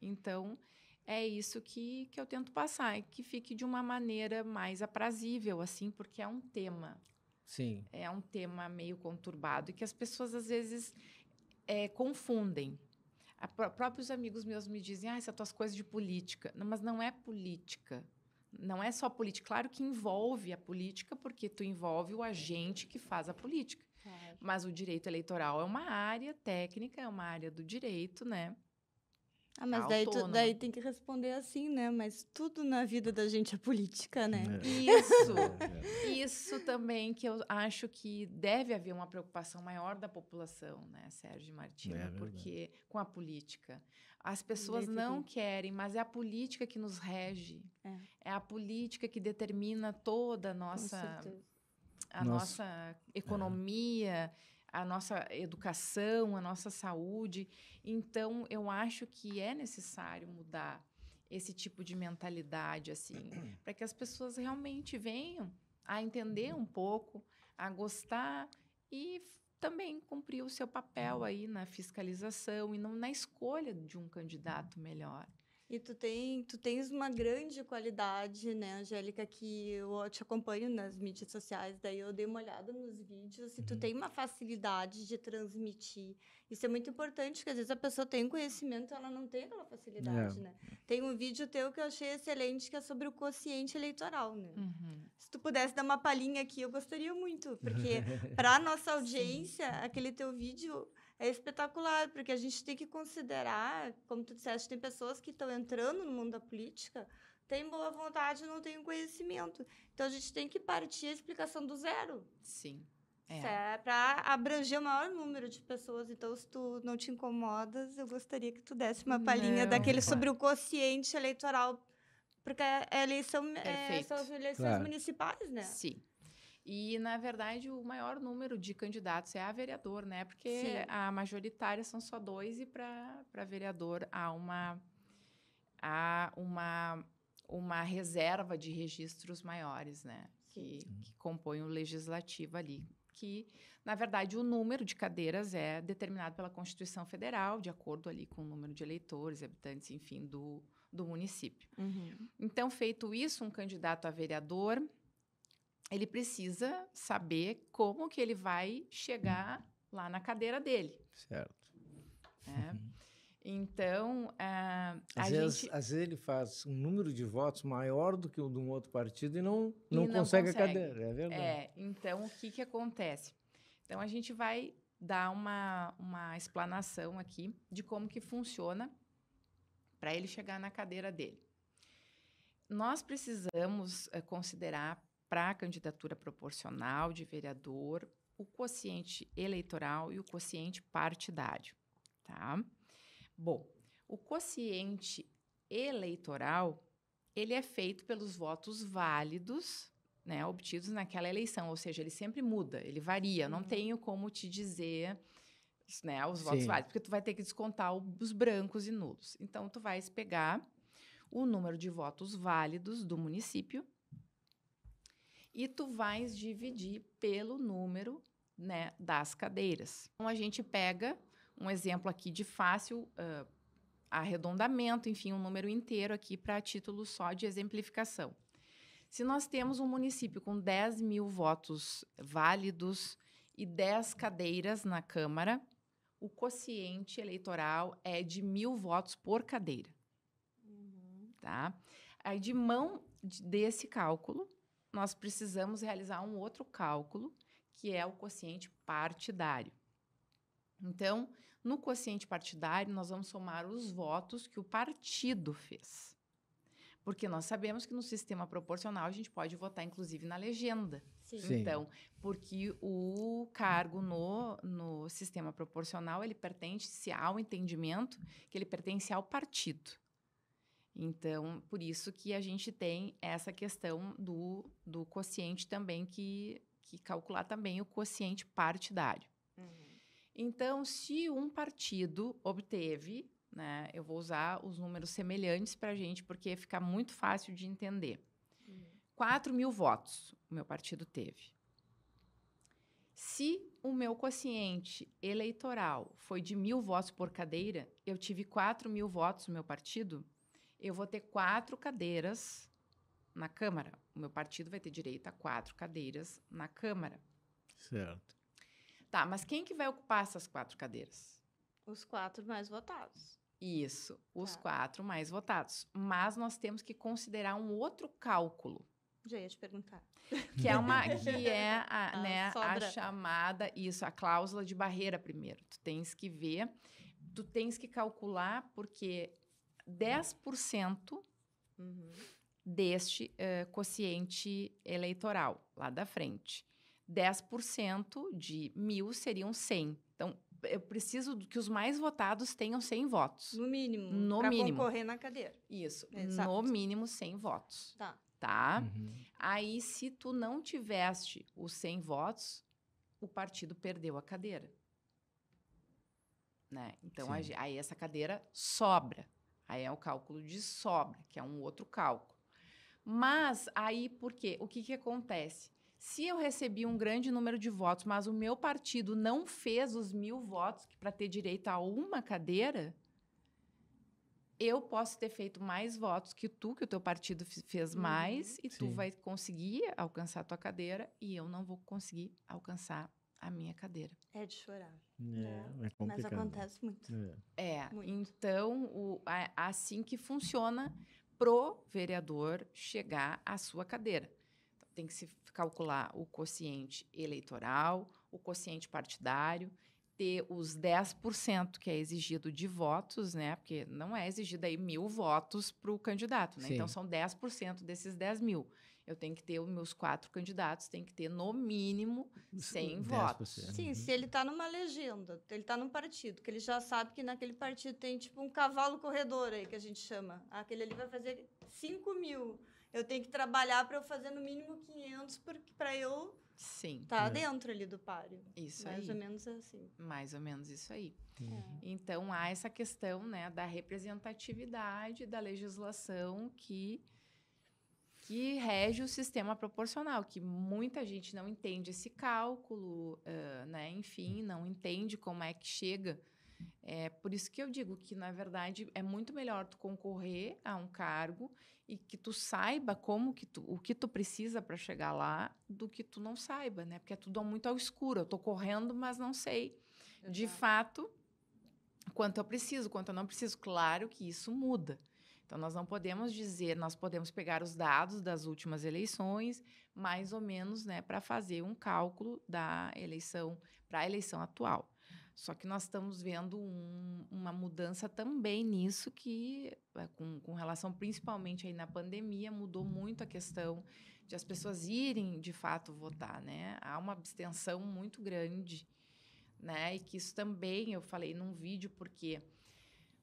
Então, é isso que eu tento passar, e que fique de uma maneira mais aprazível, assim, porque é um tema. Sim. É um tema meio conturbado e que as pessoas, às vezes, confundem. Próprios amigos meus me dizem, essas tuas coisas de política. Não, mas não é política. Não é só política. Claro que envolve a política, porque tu envolve o agente que faz a política. Claro. Mas o direito eleitoral é uma área técnica, é uma área do direito, né? Mas daí tem que responder assim, né? Mas tudo na vida da gente é política, né? Isso também que eu acho que deve haver uma preocupação maior da população, né, Sérgio e Martina? Porque com a política. As pessoas não querem, mas é a política que nos rege. É a política que determina toda a nossa economia, a nossa educação, a nossa saúde. Então, eu acho que é necessário mudar esse tipo de mentalidade, assim, para que as pessoas realmente venham a entender um pouco, a gostar e também cumprir o seu papel aí na fiscalização e na escolha de um candidato melhor. E tu tens uma grande qualidade, né, Angélica, que eu te acompanho nas mídias sociais, daí eu dei uma olhada nos vídeos e tu tem uma facilidade de transmitir. Isso é muito importante, porque às vezes a pessoa tem conhecimento, ela não tem aquela facilidade, né? Tem um vídeo teu que eu achei excelente, que é sobre o quociente eleitoral, né? Se tu pudesse dar uma palhinha aqui, eu gostaria muito, porque para a nossa audiência, aquele teu vídeo é espetacular, porque a gente tem que considerar, como tu disseste, tem pessoas que estão entrando no mundo da política, têm boa vontade e não têm conhecimento. Então, a gente tem que partir a explicação do zero. Sim. Isso é para abranger o maior número de pessoas. Então, se tu não te incomodas, eu gostaria que tu desse uma palhinha daquele sobre o quociente eleitoral, porque a eleição são as eleições municipais, né? Sim. E, na verdade, o maior número de candidatos é a vereador, né? Porque a majoritária são só 2 e para vereador há uma reserva de registros maiores, né? Que compõem o legislativo ali. Que, na verdade, o número de cadeiras é determinado pela Constituição Federal, de acordo ali com o número de eleitores, habitantes, enfim, do município. Então, feito isso, um candidato a vereador, ele precisa saber como que ele vai chegar lá na cadeira dele. Certo. Então, às vezes ele faz um número de votos maior do que o de um outro partido e não consegue a cadeira, é verdade. Então, o que acontece? Então, a gente vai dar uma explanação aqui de como que funciona para ele chegar na cadeira dele. Nós precisamos considerar para a candidatura proporcional de vereador o quociente eleitoral e o quociente partidário, tá? Bom, o quociente eleitoral, ele é feito pelos votos válidos, né, obtidos naquela eleição, ou seja, ele sempre muda, ele varia, não tenho como te dizer, né, os votos válidos, porque tu vai ter que descontar os brancos e nulos. Então, tu vais pegar o número de votos válidos do município e tu vais dividir pelo número, né, das cadeiras. Então, a gente pega um exemplo aqui de fácil arredondamento, enfim, um número inteiro aqui para título só de exemplificação. Se nós temos um município com 10 mil votos válidos e 10 cadeiras na Câmara, o quociente eleitoral é de 1.000 votos por cadeira. Tá? Aí, de mão desse cálculo, nós precisamos realizar um outro cálculo, que é o quociente partidário. Então, no quociente partidário, nós vamos somar os votos que o partido fez. Porque nós sabemos que no sistema proporcional a gente pode votar, inclusive, na legenda. Sim. Então, porque o cargo no sistema proporcional, ele pertence ao entendimento que ele pertence ao partido. Então, por isso que a gente tem essa questão do quociente também, que calcular também o quociente partidário. Então, se um partido obteve, né, eu vou usar os números semelhantes para a gente, porque fica muito fácil de entender. 4.000 votos o meu partido teve. Se o meu quociente eleitoral foi de 1.000 votos por cadeira, eu tive 4.000 votos no meu partido, eu vou ter 4 cadeiras na Câmara. O meu partido vai ter direito a 4 cadeiras na Câmara. Certo. Tá, mas quem que vai ocupar essas 4 cadeiras? Os 4 mais votados. Isso, os 4 mais votados. Mas nós temos que considerar um outro cálculo. Já ia te perguntar. Que é a chamada, a cláusula de barreira primeiro. Tu tens que ver, tu tens que calcular, porque 10% deste quociente eleitoral, lá da frente. 10% de 1.000 seriam 100. Então, eu preciso que os mais votados tenham 100 votos. No mínimo. No pra mínimo. Concorrer na cadeira. Isso. Exato. No mínimo 100 votos. Tá. Tá? Aí, se tu não tiveste os 100 votos, o partido perdeu a cadeira. Né? Então, aí essa cadeira sobra. Aí é o cálculo de sobra, que é um outro cálculo. Mas aí, por quê? O que acontece? Se eu recebi um grande número de votos, mas o meu partido não fez os 1.000 votos para ter direito a uma cadeira, eu posso ter feito mais votos que o teu partido fez mais, e tu vai conseguir alcançar a tua cadeira, e eu não vou conseguir alcançar a minha cadeira. É de chorar. É complicado. Mas acontece muito. Muito. Então, assim que funciona pro vereador chegar à sua cadeira. Então, tem que se calcular o quociente eleitoral, o quociente partidário, ter os 10% que é exigido de votos, né? Porque não é exigido aí 1.000 votos para o candidato, né? Então, são 10% desses 10.000. Eu tenho que ter os meus 4 candidatos, tem que ter, no mínimo, 100 votos. Sim, se ele está numa legenda, ele está num partido, que ele já sabe que naquele partido tem, tipo, um cavalo corredor aí, que a gente chama. Aquele ali vai fazer 5.000. Eu tenho que trabalhar para eu fazer no mínimo 500, para eu estar dentro ali do páreo. Isso Mais aí. ou menos assim. Mais ou menos isso aí. Então, há essa questão, né, da representatividade da legislação que rege o sistema proporcional, que muita gente não entende esse cálculo, né? Enfim, não entende como é que chega. É por isso que eu digo que, na verdade, é muito melhor tu concorrer a um cargo e que tu saiba o que tu precisa para chegar lá, do que tu não saiba, né? Porque é tudo muito ao escuro. Eu estou correndo, mas não sei, de fato, quanto eu preciso, quanto eu não preciso. Claro que isso muda. Então, nós não podemos dizer, nós podemos pegar os dados das últimas eleições, mais ou menos, né, para fazer um cálculo da eleição, para a eleição atual. Só que nós estamos vendo uma mudança também nisso, que, com relação principalmente aí na pandemia, mudou muito a questão de as pessoas irem, de fato, votar, né? Há uma abstenção muito grande, né? E que isso também, eu falei num vídeo, porque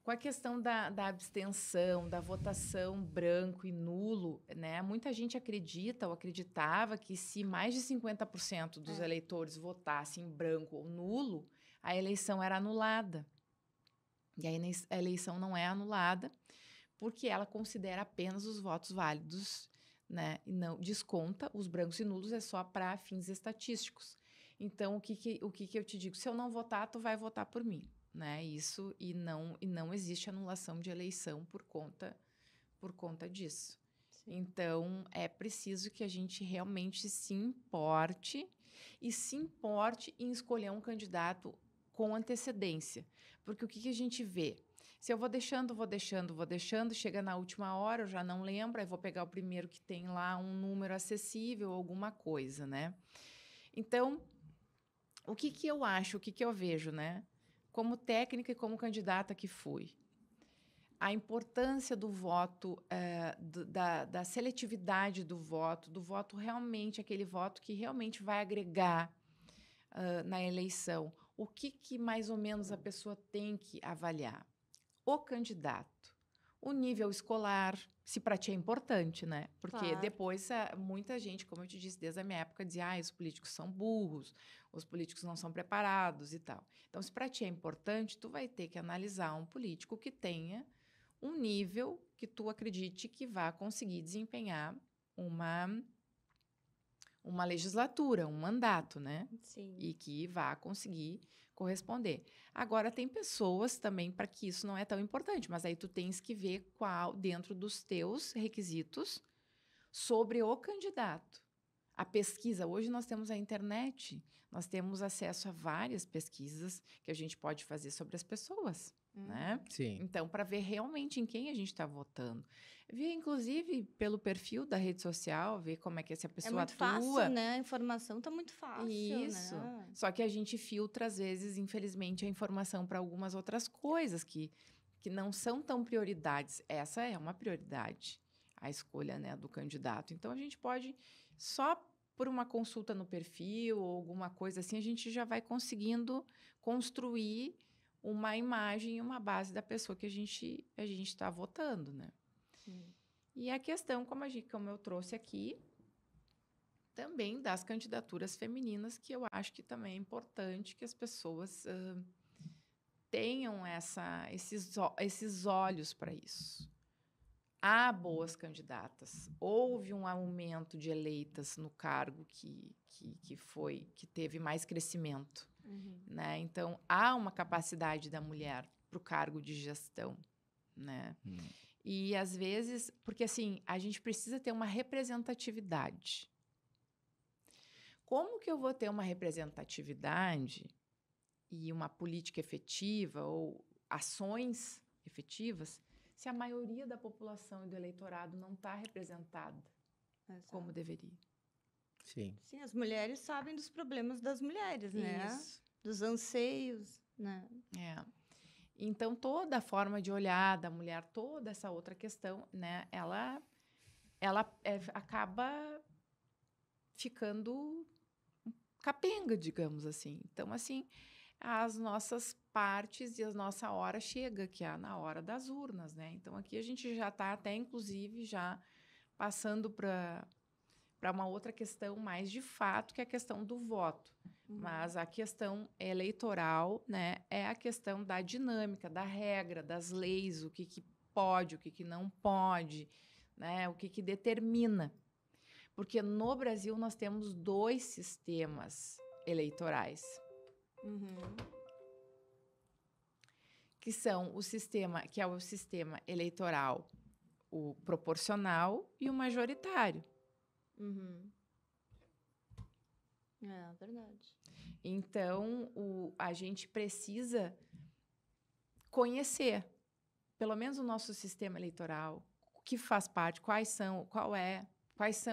com a questão da abstenção, da votação branco e nulo, né? Muita gente acredita ou acreditava que se mais de 50% dos eleitores votassem branco ou nulo, a eleição era anulada. E aí a eleição não é anulada, porque ela considera apenas os votos válidos, né? E não desconta os brancos e nulos, é só para fins estatísticos. Então, o que eu te digo? Se eu não votar, tu vai votar por mim. Né? Isso, e não existe anulação de eleição por conta disso. Sim. Então, é preciso que a gente realmente se importe em escolher um candidato com antecedência. Porque o que a gente vê? Se eu vou deixando, chega na última hora, eu já não lembro, aí vou pegar o primeiro que tem lá um número acessível, alguma coisa, né? Então, o que eu acho, o que eu vejo, né? Como técnica e como candidata que fui, a importância do voto, da seletividade do voto realmente, aquele voto que realmente vai agregar na eleição. O que mais ou menos a pessoa tem que avaliar? O candidato, o nível escolar, se para ti é importante, né? Porque depois muita gente, como eu te disse, desde a minha época, dizia os políticos são burros, os políticos não são preparados e tal. Então, se para ti é importante, tu vai ter que analisar um político que tenha um nível que tu acredite que vá conseguir desempenhar uma legislatura, um mandato, né? Sim. E que vá conseguir corresponder. Agora, tem pessoas também para que isso não é tão importante, mas aí tu tens que ver qual, dentro dos teus requisitos, sobre o candidato. A pesquisa, hoje nós temos a internet, nós temos acesso a várias pesquisas que a gente pode fazer sobre as pessoas, né? Sim. Então, para ver realmente em quem a gente está votando. Ver, inclusive, pelo perfil da rede social, ver como é que essa pessoa muito atua. Fácil, né? A informação está muito fácil, Isso. Né? Só que a gente filtra, às vezes, infelizmente, a informação para algumas outras coisas que não são tão prioridades. Essa é uma prioridade, a escolha, né, do candidato. Então, a gente pode, só por uma consulta no perfil ou alguma coisa assim, a gente já vai conseguindo construir uma imagem e uma base da pessoa que a gente está votando, né? Sim. E a questão, como eu trouxe aqui, também das candidaturas femininas, que eu acho que também é importante que as pessoas tenham esses olhos para isso. Há boas candidatas. Houve um aumento de eleitas no cargo que teve mais crescimento. Né? Então, há uma capacidade da mulher para o cargo de gestão. Né? E, às vezes, porque assim, a gente precisa ter uma representatividade. Como que eu vou ter uma representatividade e uma política efetiva ou ações efetivas se a maioria da população e do eleitorado não está representada como deveria? Sim. Sim, as mulheres sabem dos problemas das mulheres, né? Isso. Dos anseios, né? Então, toda a forma de olhar da mulher, toda essa outra questão, né? Ela acaba ficando capenga, digamos assim. Então, assim, as nossas partes e a nossa hora chega, que é na hora das urnas, né? Então, aqui a gente já está até, inclusive, já passando para uma outra questão mais de fato, que é a questão do voto. Mas a questão eleitoral, né, é a questão da dinâmica, da regra, das leis, o que pode, o que não pode, né, o que determina. Porque no Brasil nós temos 2 sistemas eleitorais. Que são que é o sistema eleitoral, o proporcional e o majoritário. É verdade. Então, a gente precisa conhecer, pelo menos o nosso sistema eleitoral, o que faz parte,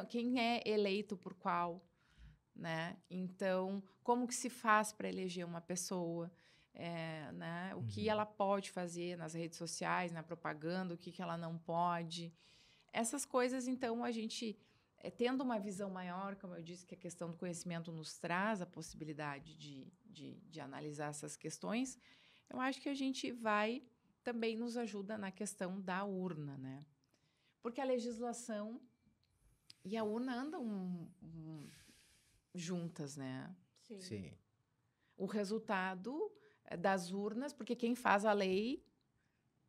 quem é eleito por qual, né? Então, como que se faz para eleger uma pessoa, né? O que ela pode fazer nas redes sociais, na propaganda, o que ela não pode. Essas coisas, então, a gente, tendo uma visão maior, como eu disse, que a questão do conhecimento nos traz a possibilidade de analisar essas questões, eu acho que a gente também nos ajuda na questão da urna, né? Porque a legislação e a urna andam juntas, né? Sim. O resultado das urnas, porque quem faz a lei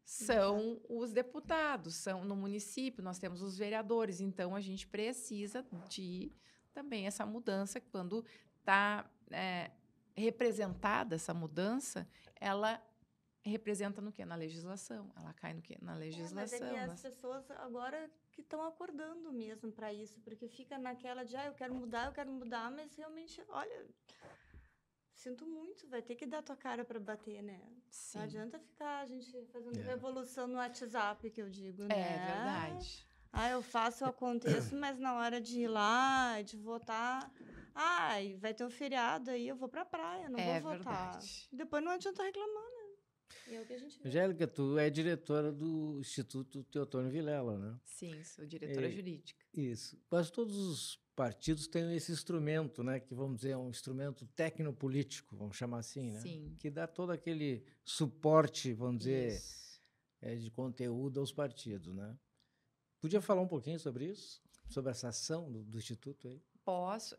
são os deputados, no município, nós temos os vereadores, então a gente precisa de também essa mudança, quando está representada essa mudança, ela representa no quê? Na legislação. Ela cai no quê? Na legislação. Mas é que as pessoas agora que estão acordando mesmo para isso, porque fica naquela de, eu quero mudar, mas realmente, olha, sinto muito, vai ter que dar tua cara para bater, né? Sim. Não adianta ficar a gente fazendo revolução no WhatsApp, que eu digo, né? É verdade. Eu faço, eu aconteço, mas na hora de ir lá, de votar, vai ter um feriado aí, eu vou pra praia, não vou votar. Verdade. Depois não adianta reclamar, né? É o que a gente vê. Angélica, tu é diretora do Instituto Teotônio Vilela, né? Sim, sou diretora jurídica. Isso. Quase todos os partidos têm esse instrumento, né? Que vamos dizer, é um instrumento tecnopolítico, vamos chamar assim, né? Sim. Que dá todo aquele suporte, vamos dizer, Isso. de conteúdo aos partidos, né? Podia falar um pouquinho sobre isso? Sobre essa ação do Instituto aí? Posso.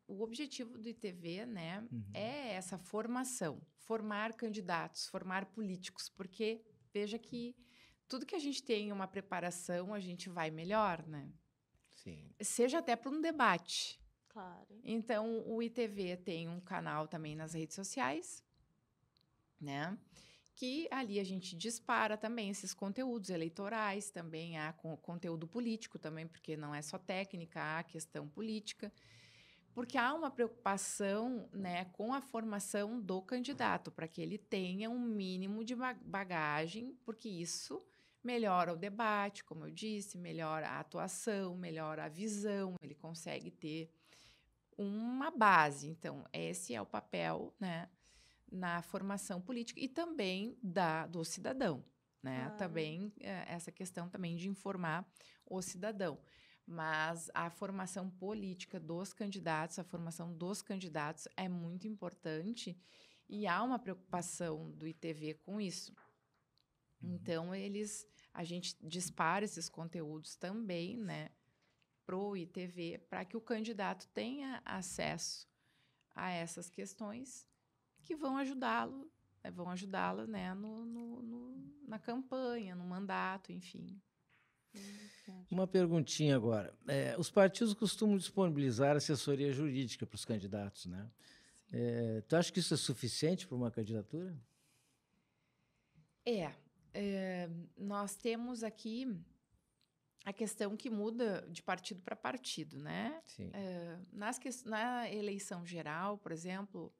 O objetivo do ITV, né, é essa formação, formar candidatos, formar políticos, porque veja que tudo que a gente tem uma preparação, a gente vai melhor, né? Sim. Seja até para um debate. Claro. Então, o ITV tem um canal também nas redes sociais, né? Que ali a gente dispara também esses conteúdos eleitorais, também há conteúdo político também, porque não é só técnica, há questão política, porque há uma preocupação, né, com a formação do candidato, para que ele tenha um mínimo de bagagem, porque isso melhora o debate, como eu disse, melhora a atuação, melhora a visão, ele consegue ter uma base. Então, esse é o papel, né, na formação política e também do cidadão, né? Também essa questão também de informar o cidadão. Mas a formação política dos candidatos, a formação dos candidatos é muito importante e há uma preocupação do ITV com isso. Então, a gente dispara esses conteúdos também, né? pro ITV, para que o candidato tenha acesso a essas questões que vão ajudá-lo, né, na campanha, no mandato, enfim. Uma perguntinha agora. Os partidos costumam disponibilizar assessoria jurídica para os candidatos, né? Tu acha que isso é suficiente para uma candidatura? Nós temos aqui a questão que muda de partido para partido, né? Sim. Na eleição geral, por exemplo,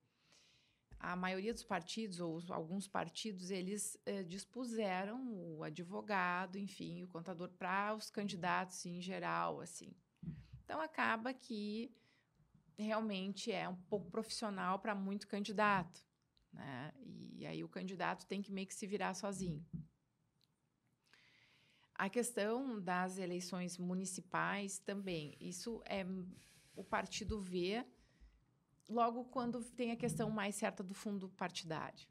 a maioria dos partidos, ou alguns partidos, eles dispuseram o advogado, enfim, o contador para os candidatos em geral, assim. Então, acaba que realmente é um pouco profissional para muito candidato, né? E aí o candidato tem que meio que se virar sozinho. A questão das eleições municipais também, isso o partido vê logo quando tem a questão mais certa do fundo partidário,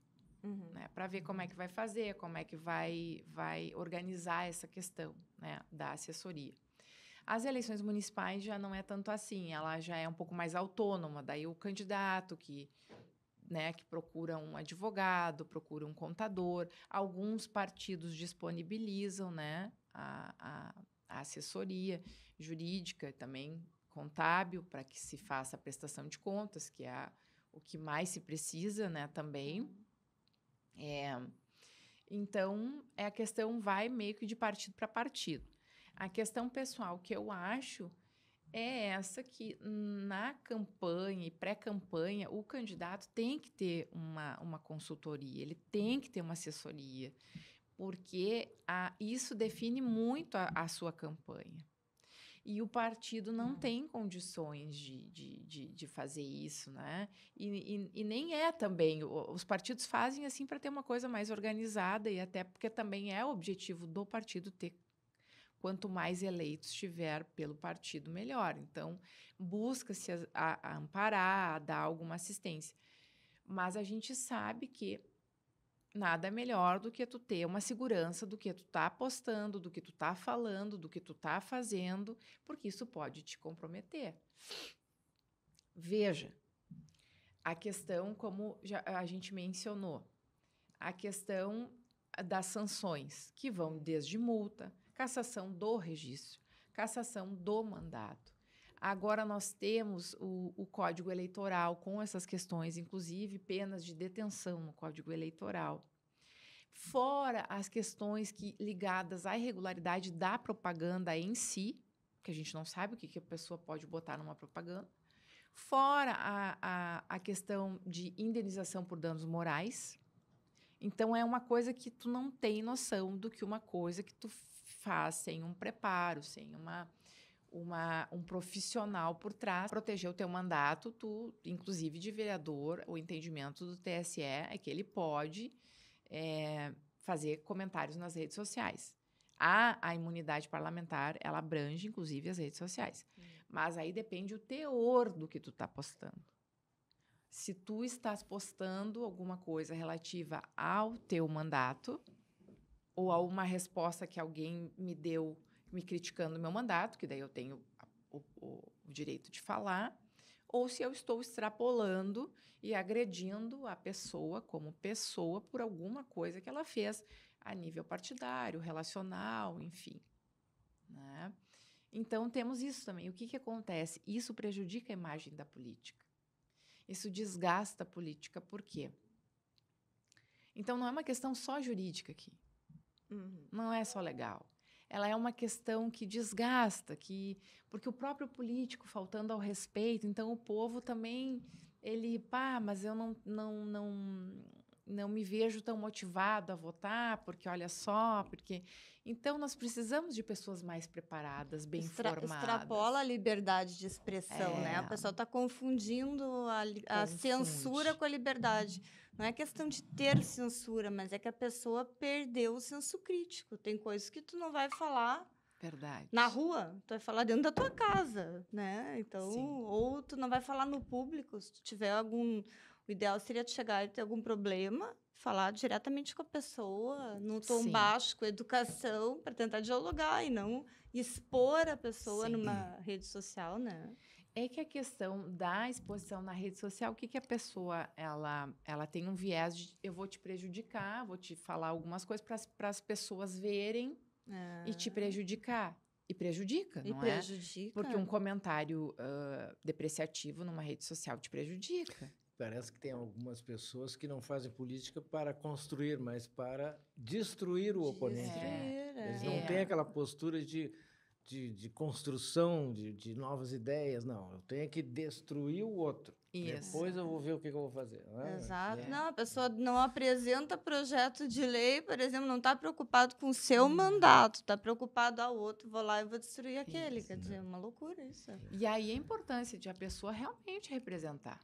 né? Para ver como é que vai fazer, como é que vai organizar essa questão, né, da assessoria. As eleições municipais já não é tanto assim, ela já é um pouco mais autônoma, daí o candidato que procura um advogado, procura um contador. Alguns partidos disponibilizam, né, a assessoria jurídica, também contábil, para que se faça a prestação de contas, que é o que mais se precisa, né, também. Então, a questão vai meio que de partido para partido. A questão pessoal que eu acho é essa, que na campanha e pré-campanha o candidato tem que ter uma consultoria, ele tem que ter uma assessoria, porque isso define muito a sua campanha. E o partido não tem condições de fazer isso, né? E nem é também. Os partidos fazem assim para ter uma coisa mais organizada, e até porque também é o objetivo do partido ter. Quanto mais eleitos tiver pelo partido, melhor. Então, busca-se a amparar, a dar alguma assistência. Mas a gente sabe que nada é melhor do que tu ter uma segurança do que tu tá apostando, do que tu tá falando, do que tu tá fazendo, porque isso pode te comprometer. Veja, a questão, como a gente mencionou, a questão das sanções, que vão desde multa, cassação do registro, cassação do mandato. Agora nós temos o Código Eleitoral com essas questões, inclusive penas de detenção no Código Eleitoral. Fora as questões ligadas à irregularidade da propaganda em si, que a gente não sabe o que a pessoa pode botar numa propaganda. Fora a questão de indenização por danos morais. Então, é uma coisa que tu não tem noção do que uma coisa que tu faz sem um preparo, sem um profissional por trás. Proteger o teu mandato, inclusive de vereador, o entendimento do TSE é que ele pode fazer comentários nas redes sociais. A imunidade parlamentar, ela abrange, inclusive, as redes sociais. Mas aí depende o teor do que tu está postando. Se tu estás postando alguma coisa relativa ao teu mandato, ou a uma resposta que alguém me deu me criticando o meu mandato, que daí eu tenho o direito de falar, ou se eu estou extrapolando e agredindo a pessoa como pessoa por alguma coisa que ela fez a nível partidário, relacional, enfim, né? Então, temos isso também. O que acontece? Isso prejudica a imagem da política. Isso desgasta a política. Por quê? Então, não é uma questão só jurídica aqui. Não é só legal. Ela é uma questão que desgasta, porque o próprio político faltando ao respeito, então o povo também, mas eu não me vejo tão motivado a votar, porque olha só, porque... Então, nós precisamos de pessoas mais preparadas, bem formadas. Extrapola a liberdade de expressão, né? A pessoa está confundindo a censura com a liberdade. Não é questão de ter censura, mas é que a pessoa perdeu o senso crítico. Tem coisas que tu não vai falar na rua, tu vai falar dentro da tua casa, né? Então, ou tu não vai falar no público, se tu tiver algum... O ideal seria tu chegar e ter algum problema, falar diretamente com a pessoa, num tom Sim. baixo, com educação, para tentar dialogar e não expor a pessoa Sim. numa rede social, né? É que a questão da exposição na rede social, o que que a pessoa, ela tem um viés de eu vou te prejudicar, vou te falar algumas coisas para as pessoas verem e te prejudicar. E prejudica, E não é? prejudica. Porque um comentário depreciativo numa rede social te prejudica. Parece que tem algumas pessoas que não fazem política para construir, mas para destruir o oponente. Destruir, Eles é. não têm aquela postura de construção de novas ideias. Não, eu tenho que destruir o outro. Isso. Depois eu vou ver o que eu vou fazer. Não é? Exato. É. Não, a pessoa não apresenta projeto de lei, por exemplo, não está preocupado com o seu mandato, está preocupado ao outro, vou lá e vou destruir aquele. Isso. Quer dizer, é uma loucura isso. E aí a importância de a pessoa realmente representar.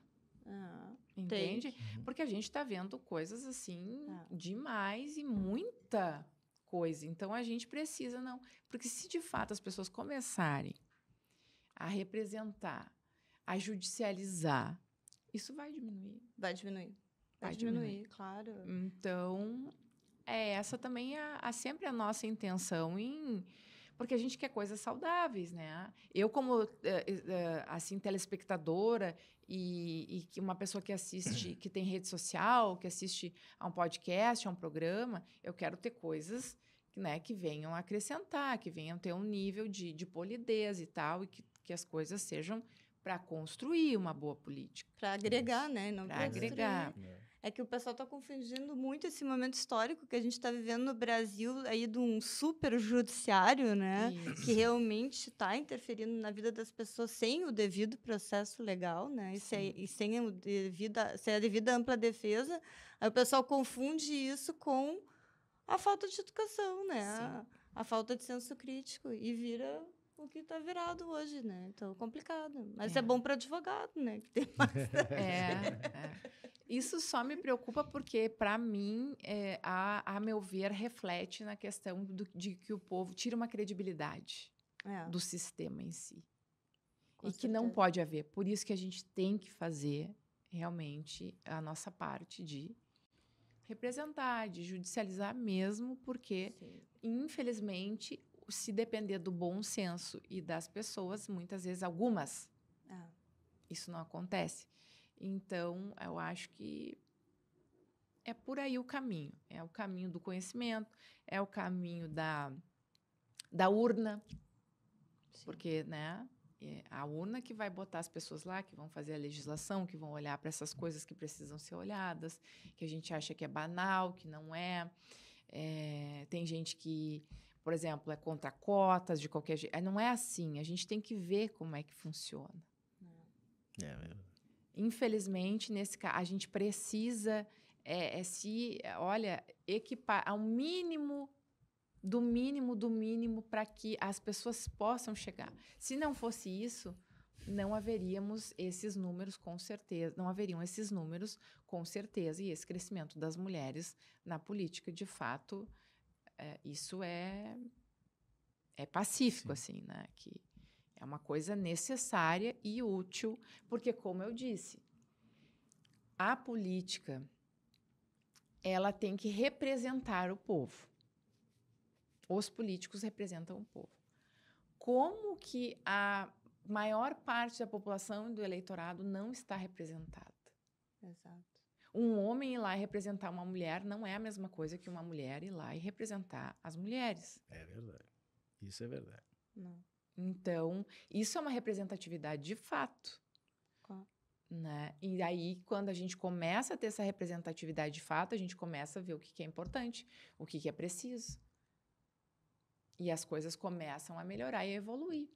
Entende? Porque a gente está vendo coisas assim demais e muita coisa. Então a gente precisa, não. Porque se de fato as pessoas começarem a representar, a judicializar, isso vai diminuir. Vai diminuir. Vai diminuir, claro. Então, essa também sempre a nossa intenção porque a gente quer coisas saudáveis, né? Eu, como assim, telespectadora e que uma pessoa que assiste, que tem rede social, que assiste a um podcast, a um programa, eu quero ter coisas, né, que venham acrescentar, que venham ter um nível de polidez e tal, e que as coisas sejam para construir uma boa política. Para agregar, né? Não para agregar. É que o pessoal está confundindo muito esse momento histórico que a gente está vivendo no Brasil, aí de um super judiciário, né? Isso. Que realmente está interferindo na vida das pessoas sem o devido processo legal, né? E sem a devida ampla defesa. Aí o pessoal confunde isso com a falta de educação, né? A falta de senso crítico. E vira o que está virado hoje, né? Então, complicado. Mas é bom para advogado, né? Que tem mais... Isso só me preocupa porque, para mim, a meu ver, reflete na questão de que o povo tira uma credibilidade do sistema em si. Que não pode haver. Por isso que a gente tem que fazer, realmente, a nossa parte de representar, de judicializar mesmo, porque, infelizmente, se depender do bom senso e das pessoas, muitas vezes, algumas, isso não acontece. Então, eu acho que é por aí o caminho. É o caminho do conhecimento, é o caminho da urna. Sim. Porque, né, é a urna que vai botar as pessoas lá, que vão fazer a legislação, que vão olhar para essas coisas que precisam ser olhadas, que a gente acha que é banal, que não é. Tem gente que, por exemplo, é contra cotas de qualquer jeito. Não é assim. A gente tem que ver como é que funciona. É mesmo. Infelizmente, nesse caso, a gente precisa equipar ao mínimo, do mínimo, para que as pessoas possam chegar. Se não fosse isso, não haveríamos esses números, com certeza. Não haveriam esses números, com certeza, e esse crescimento das mulheres na política, de fato, isso é pacífico, assim, né? Que é uma coisa necessária e útil, porque, como eu disse, a política, ela tem que representar o povo. Os políticos representam o povo. Como que a maior parte da população e do eleitorado não está representada? Exato. Um homem ir lá e representar uma mulher não é a mesma coisa que uma mulher ir lá e representar as mulheres. É verdade. Isso é verdade. Não. Então, isso é uma representatividade de fato. Né? E aí, quando a gente começa a ter essa representatividade de fato, a gente começa a ver o que é importante, o que é preciso. E as coisas começam a melhorar e a evoluir.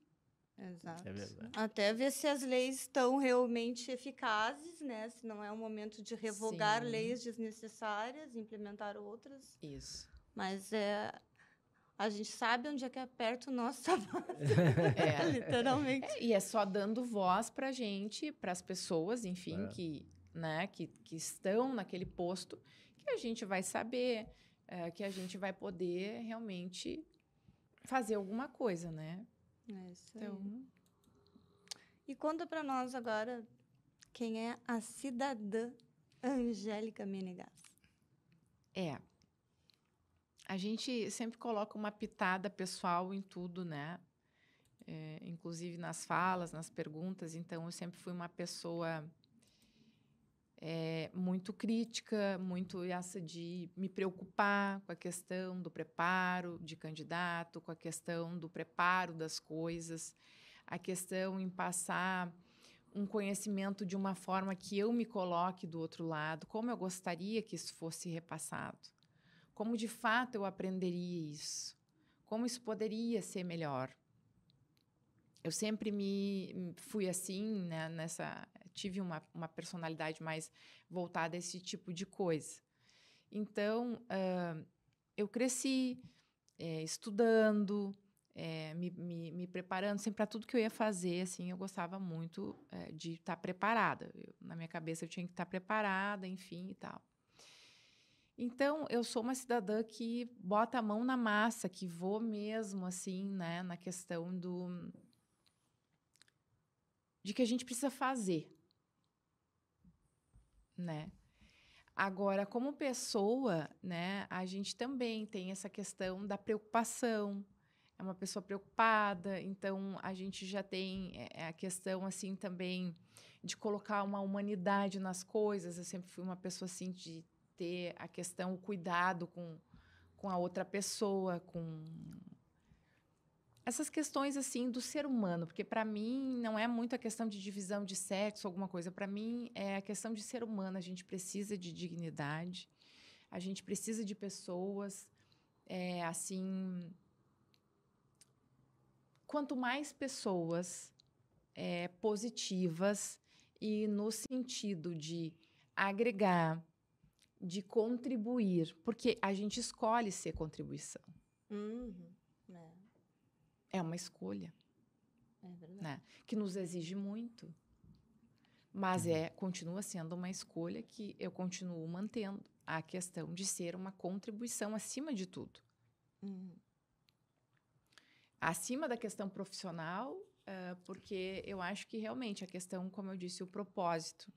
Exato. É verdade. Até ver se as leis estão realmente eficazes, né? Se não é o momento de revogar leis desnecessárias, implementar outras. Isso. Mas a gente sabe onde é que aperta o nosso sapato. Literalmente. E é só dando voz para a gente, para as pessoas, enfim, que estão naquele posto, que a gente vai saber, que a gente vai poder realmente fazer alguma coisa, né? É isso aí. E conta para nós agora quem é a cidadã Angélica Menegas. A gente sempre coloca uma pitada pessoal em tudo, né? Inclusive nas falas, nas perguntas. Então, eu sempre fui uma pessoa muito crítica, muito essa de me preocupar com a questão do preparo de candidato, com a questão do preparo das coisas, a questão em passar um conhecimento de uma forma que eu me coloque do outro lado, como eu gostaria que isso fosse repassado, como de fato eu aprenderia isso, como isso poderia ser melhor. Eu sempre fui assim, né, tive uma personalidade mais voltada a esse tipo de coisa. Então, eu cresci estudando, me preparando sempre para tudo que eu ia fazer. Assim, eu gostava muito de estar preparada. Na minha cabeça, eu tinha que estar preparada, enfim, e tal. Então, eu sou uma cidadã que bota a mão na massa, que vou mesmo, assim, né, na questão de que a gente precisa fazer, né? Agora, como pessoa, né, a gente também tem essa questão da preocupação. É uma pessoa preocupada, então a gente já tem a questão assim também de colocar uma humanidade nas coisas. Eu sempre fui uma pessoa assim de ter a questão, o cuidado com a outra pessoa, com essas questões assim do ser humano, porque para mim não é muito a questão de divisão de sexo, alguma coisa. Para mim é a questão de ser humano. A gente precisa de dignidade, a gente precisa de pessoas, assim. Quanto mais pessoas positivas e no sentido de agregar, de contribuir, porque a gente escolhe ser contribuição. É uma escolha. É verdade. Né? Que nos exige muito. Mas continua sendo uma escolha que eu continuo mantendo a questão de ser uma contribuição acima de tudo. Acima da questão profissional, porque eu acho que realmente a questão, como eu disse, o propósito.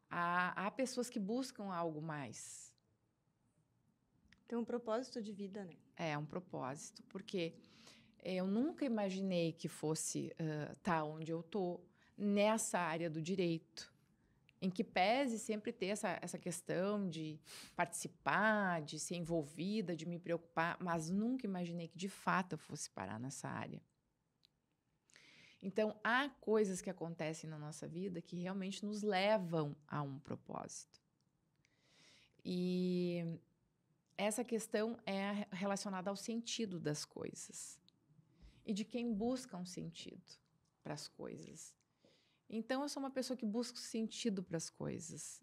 Há pessoas que buscam algo mais. Tem um propósito de vida, né? É um propósito, porque eu nunca imaginei que fosse estar onde eu estou, nessa área do direito, em que pese sempre ter essa questão de participar, de ser envolvida, de me preocupar, mas nunca imaginei que, de fato, eu fosse parar nessa área. Então, há coisas que acontecem na nossa vida que realmente nos levam a um propósito. E essa questão é relacionada ao sentido das coisas e de quem busca um sentido para as coisas. Então, eu sou uma pessoa que busca sentido para as coisas,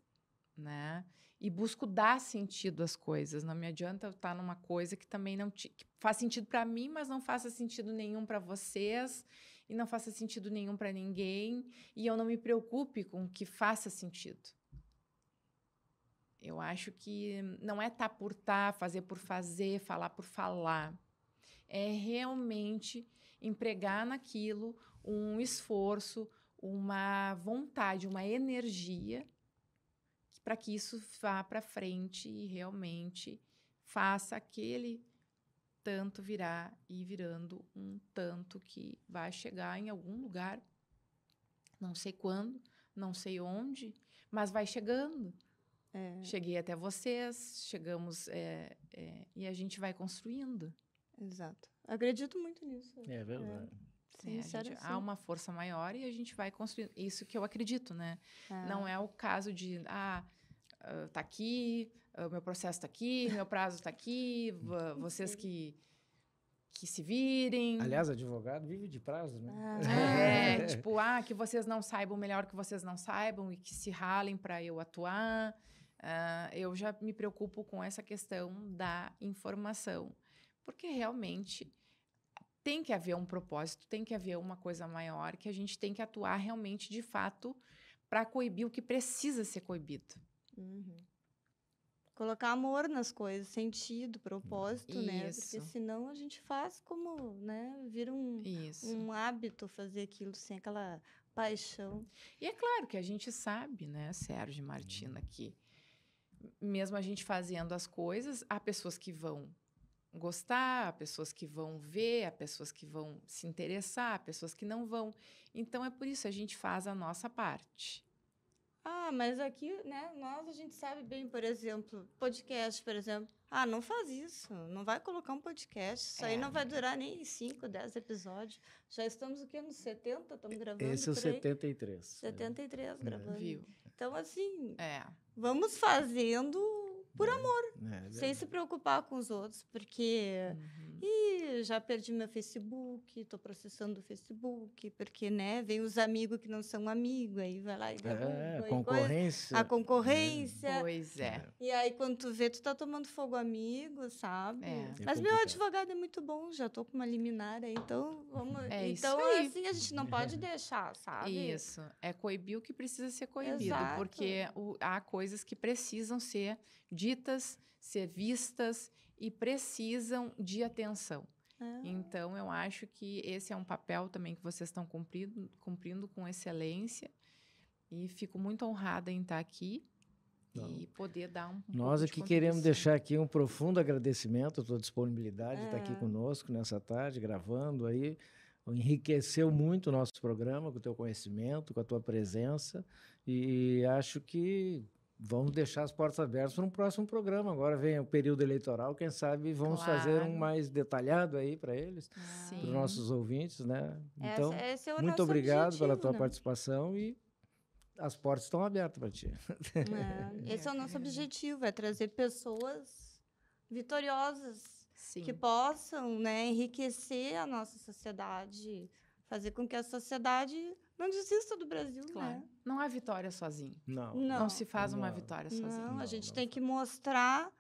né? E busco dar sentido às coisas. Não me adianta eu estar numa coisa que também que faz sentido para mim, mas não faça sentido nenhum para vocês e não faça sentido nenhum para ninguém, e eu não me preocupe com o que faça sentido. Eu acho que não é estar por estar, fazer por fazer, falar por falar. É realmente empregar naquilo um esforço, uma vontade, uma energia para que isso vá para frente e realmente faça aquele tanto virar e virando um tanto que vai chegar em algum lugar. Não sei quando, não sei onde, mas vai chegando. Cheguei até vocês, chegamos e a gente vai construindo. Exato. Acredito muito nisso. É verdade. Há uma força maior e a gente vai construindo. Isso que eu acredito, né? Não é o caso de, tá aqui, o meu processo está aqui, meu prazo está aqui, vocês que se virem. Aliás, advogado vive de prazo, né? Tipo, que vocês não saibam melhor que vocês não saibam e que se ralem para eu atuar. Eu já me preocupo com essa questão da informação, porque realmente tem que haver um propósito, tem que haver uma coisa maior, que a gente tem que atuar realmente, de fato, para coibir o que precisa ser coibido. Colocar amor nas coisas, sentido, propósito, né? Porque senão a gente faz como, né? Vira um hábito fazer aquilo sem aquela paixão. E é claro que a gente sabe, né, Sérgio e Martina, que mesmo a gente fazendo as coisas, há pessoas que vão gostar, há pessoas que vão ver, há pessoas que vão se interessar, há pessoas que não vão. Então, é por isso a gente faz a nossa parte. Mas aqui, né, a gente sabe bem, por exemplo, podcast, por exemplo. Não faz isso. Não vai colocar um podcast. Isso aí não vai durar nem 5, 10 episódios. Já estamos o quê? Nos 70? Estamos gravando Esse é o por aí? 73. 73 gravando. Viu? Então, assim, vamos fazendo por amor, sem se preocupar com os outros, porque já perdi meu Facebook, estou processando o Facebook, porque, né, vem os amigos que não são amigos, aí vai lá e derruba. Concorrência. A concorrência. Pois é. E aí, quando tu vê, tu tá tomando fogo amigo, sabe? Mas complicado. meu advogado é muito bom, já tô com uma liminar aí, então vamos... Então, assim, a gente não pode deixar, sabe? Isso. É coibir o que precisa ser coibido, Exato. porque há coisas que precisam ser ditas, ser vistas e precisam de atenção. Então, eu acho que esse é um papel também que vocês estão cumprindo com excelência e fico muito honrada em estar aqui e poder dar um Nós pouco de aqui queremos contribuição. deixar aqui um profundo agradecimento à tua disponibilidade de estar aqui conosco nessa tarde, gravando aí. Enriqueceu muito o nosso programa com o teu conhecimento, com a tua presença, e acho que vamos deixar as portas abertas para um próximo programa. Agora vem o período eleitoral, quem sabe vamos fazer um mais detalhado aí para eles, para os nossos ouvintes, né? Então, esse é o muito nosso obrigado pela objetivo, tua né? participação e as portas estão abertas para ti. Esse é o nosso objetivo, é trazer pessoas vitoriosas, Sim. que possam, né, enriquecer a nossa sociedade, fazer com que a sociedade não desista do Brasil, Claro. né? Não há vitória sozinho. Não se faz uma vitória sozinho. Não, a gente tem que mostrar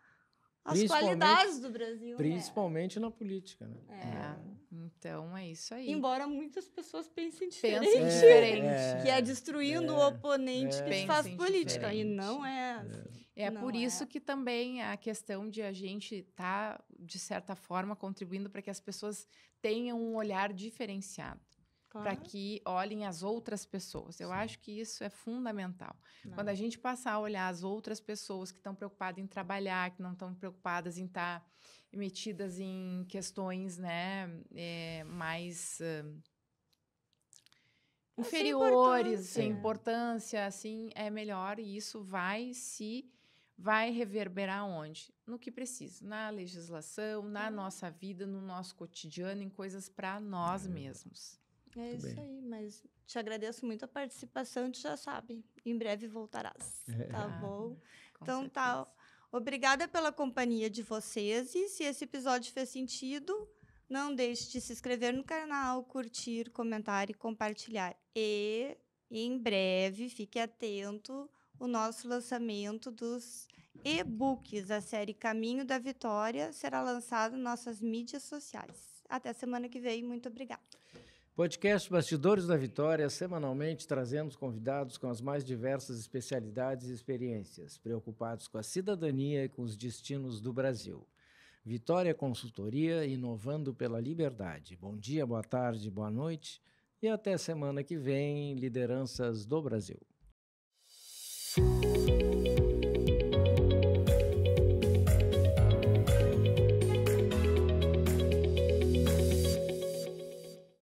as Principalmente- qualidades do Brasil, Principalmente na política, né? né? Então, é isso aí. Embora muitas pessoas pensem Pensem diferente. diferente. Que é destruindo o oponente que se faz Pensem política. E diferente. não é assim. É Não por é. isso que também a questão de a gente estar, de certa forma, contribuindo para que as pessoas tenham um olhar diferenciado, para que olhem as outras pessoas. Eu acho que isso é fundamental. Quando a gente passar a olhar as outras pessoas que estão preocupadas em trabalhar, que não estão preocupadas em estar metidas em questões, né, mais inferiores, sem importância, assim, é melhor, e isso vai reverberar onde? No que precisa, na legislação, na nossa vida, no nosso cotidiano, em coisas para nós mesmos. É isso aí, mas te agradeço muito a participação, tu já sabe, em breve voltarás, tá bom? Então tá, obrigada pela companhia de vocês, e se esse episódio fez sentido, não deixe de se inscrever no canal, curtir, comentar e compartilhar. E em breve, fique atento, o nosso lançamento dos e-books, a série Caminho da Vitória, será lançado nas nossas mídias sociais. Até semana que vem, muito obrigada. Podcast Bastidores da Vitória, semanalmente trazendo convidados com as mais diversas especialidades e experiências, preocupados com a cidadania e com os destinos do Brasil. Vitória Consultoria, inovando pela liberdade. Bom dia, boa tarde, boa noite e até semana que vem, Lideranças do Brasil.